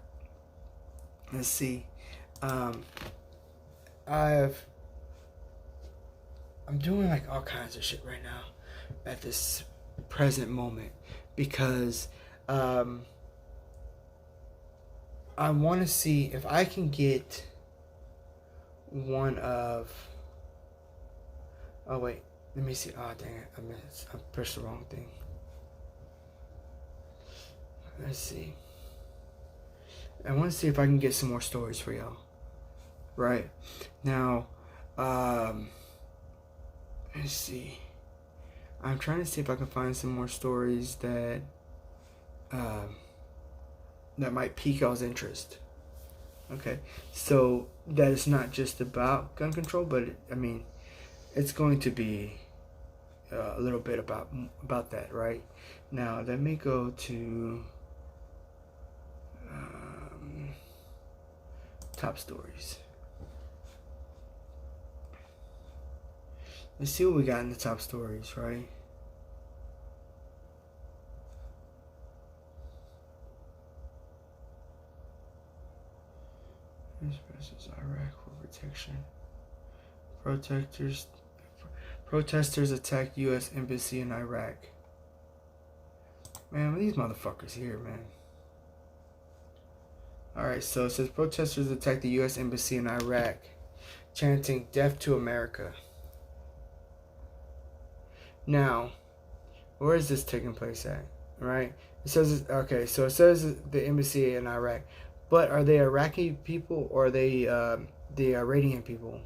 Let's see. um I'm doing like all kinds of shit right now at this present moment, because I want to see if I can get one of. Oh wait, let me see. Oh dang it, I pressed the wrong thing. Let's see. I want to see if I can get some more stories for y'all. Right now, let's see. I'm trying to see if I can find some more stories that that might pique y'all's interest. Okay, so that is not just about gun control, but I mean, it's going to be a little bit about that, right? Now, let me go to top stories. Let's see what we got in the top stories, right? Versus Iraq for protection. Protesters attacked U.S. embassy in Iraq. Man, these motherfuckers here, man. Alright, so it says protesters attacked the U.S. embassy in Iraq, chanting "Death to America." Now, where is this taking place at? Right? It says, okay, so it says the embassy in Iraq. But are they Iraqi people or are they the Iranian people?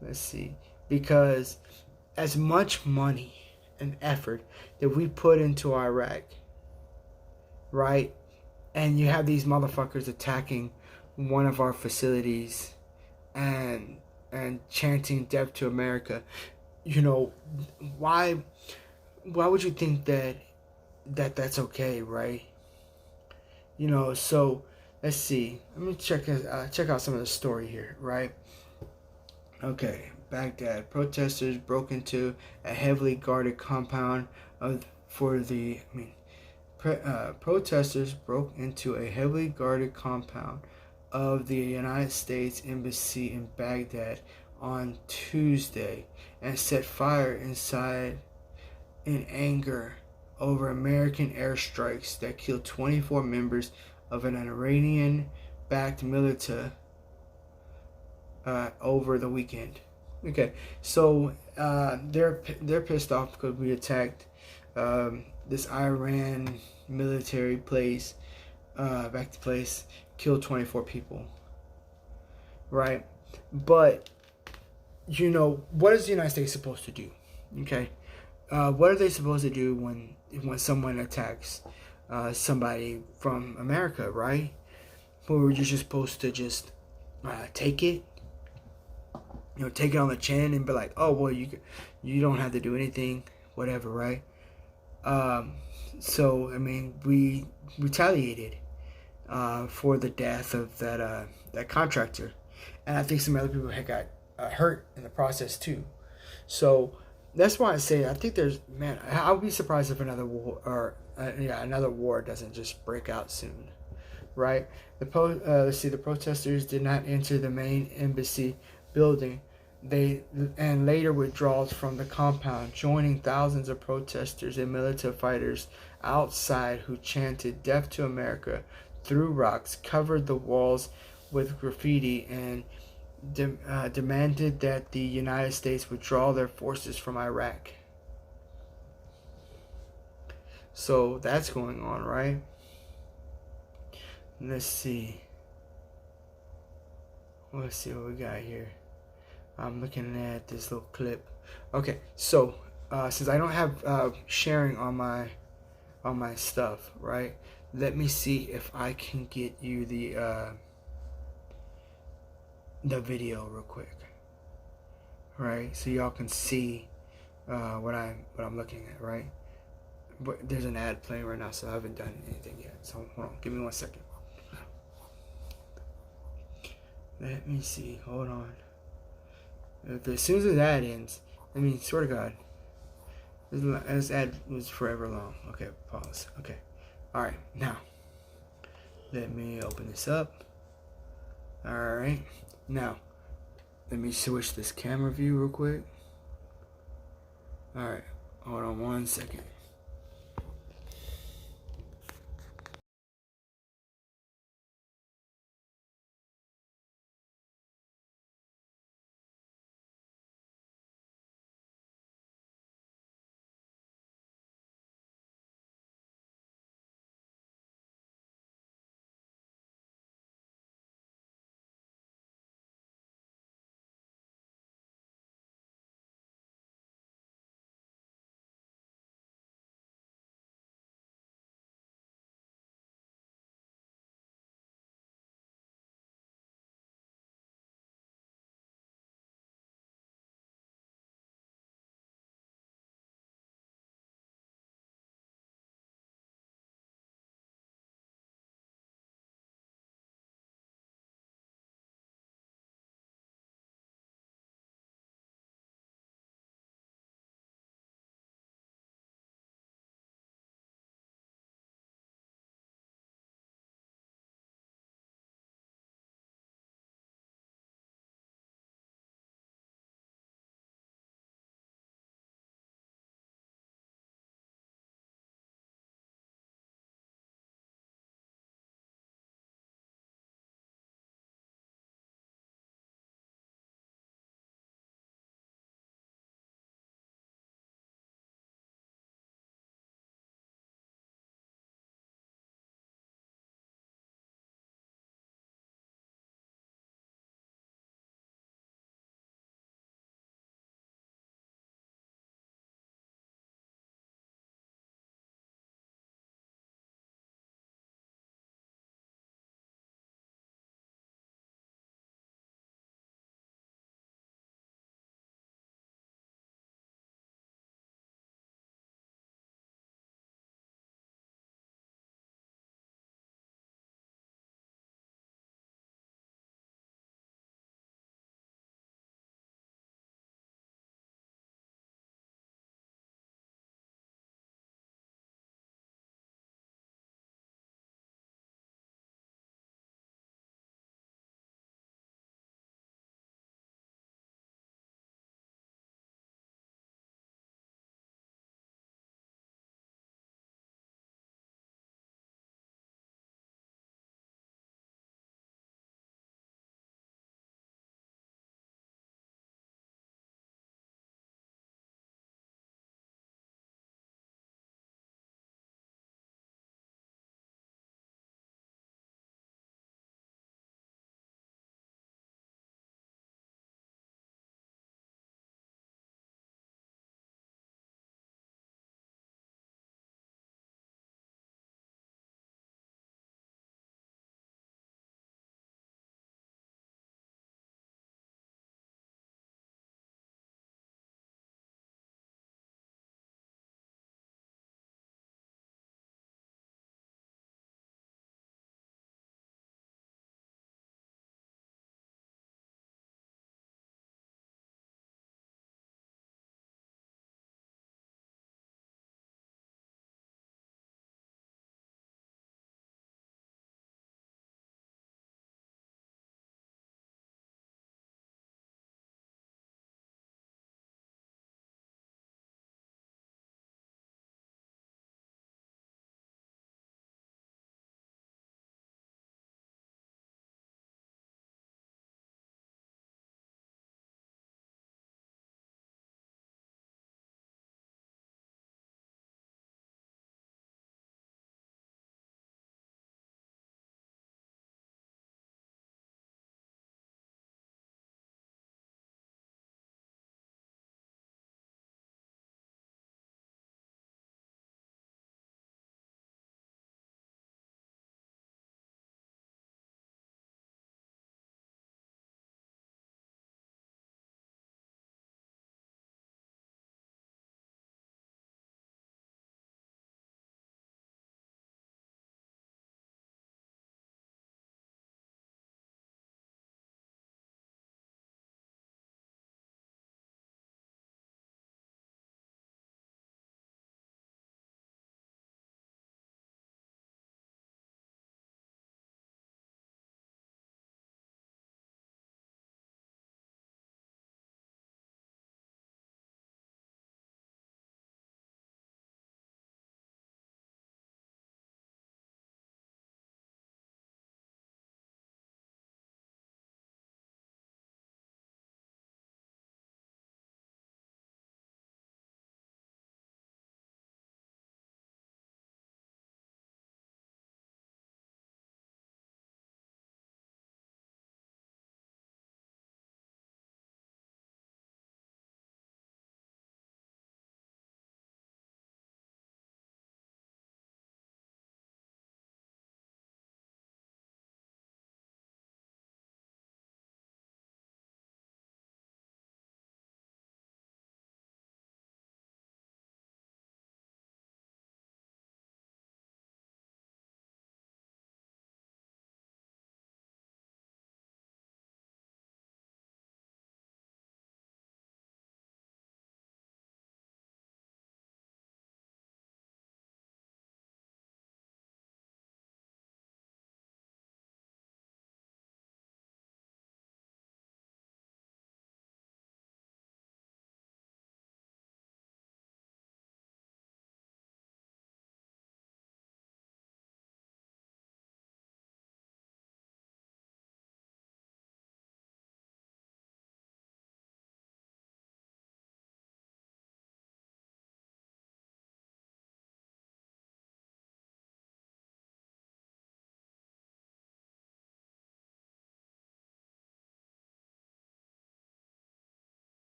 Let's see. Because as much money and effort that we put into Iraq, right? And you have these motherfuckers attacking one of our facilities and chanting "Death to America." You know, why would you think that's okay, right? You know, so let's see. Let me check out some of the story here, right? Okay, Baghdad. Protesters broke into a heavily guarded compound protesters broke into a heavily guarded compound of the United States Embassy in Baghdad on Tuesday and set fire inside in anger over American airstrikes that killed 24 members of an Iranian-backed militia over the weekend. Okay, so they're pissed off because we attacked this Iran military place, back to place, killed 24 people. Right, but you know, what is the United States supposed to do? Okay, what are they supposed to do when someone attacks somebody from America, right? Or you're just supposed to just take it, you know, take it on the chin and be like, oh well, you don't have to do anything, whatever, right? So I mean, we retaliated for the death of that contractor, and I think some other people had got hurt in the process too. So that's why I say I think I would be surprised if another war doesn't just break out soon, right? Let's see. The protesters did not enter the main embassy building. And later withdrawals from the compound, joining thousands of protesters and militia fighters outside who chanted "Death to America," threw rocks, covered the walls with graffiti, and demanded that the United States withdraw their forces from Iraq. So that's going on, right? Let's see. Let's see what we got here. I'm looking at this little clip. Okay, so since I don't have sharing on my stuff, right? Let me see if I can get you the video real quick, right? So y'all can see what I'm looking at, right? But there's an ad playing right now, so I haven't done anything yet. So hold on, give me 1 second. Let me see. Hold on. As soon as that ends, I mean, swear to God, This ad was forever long. Okay, pause. Okay. Alright, now let me open this up. Alright. Now let me switch this camera view real quick. Alright, hold on 1 second.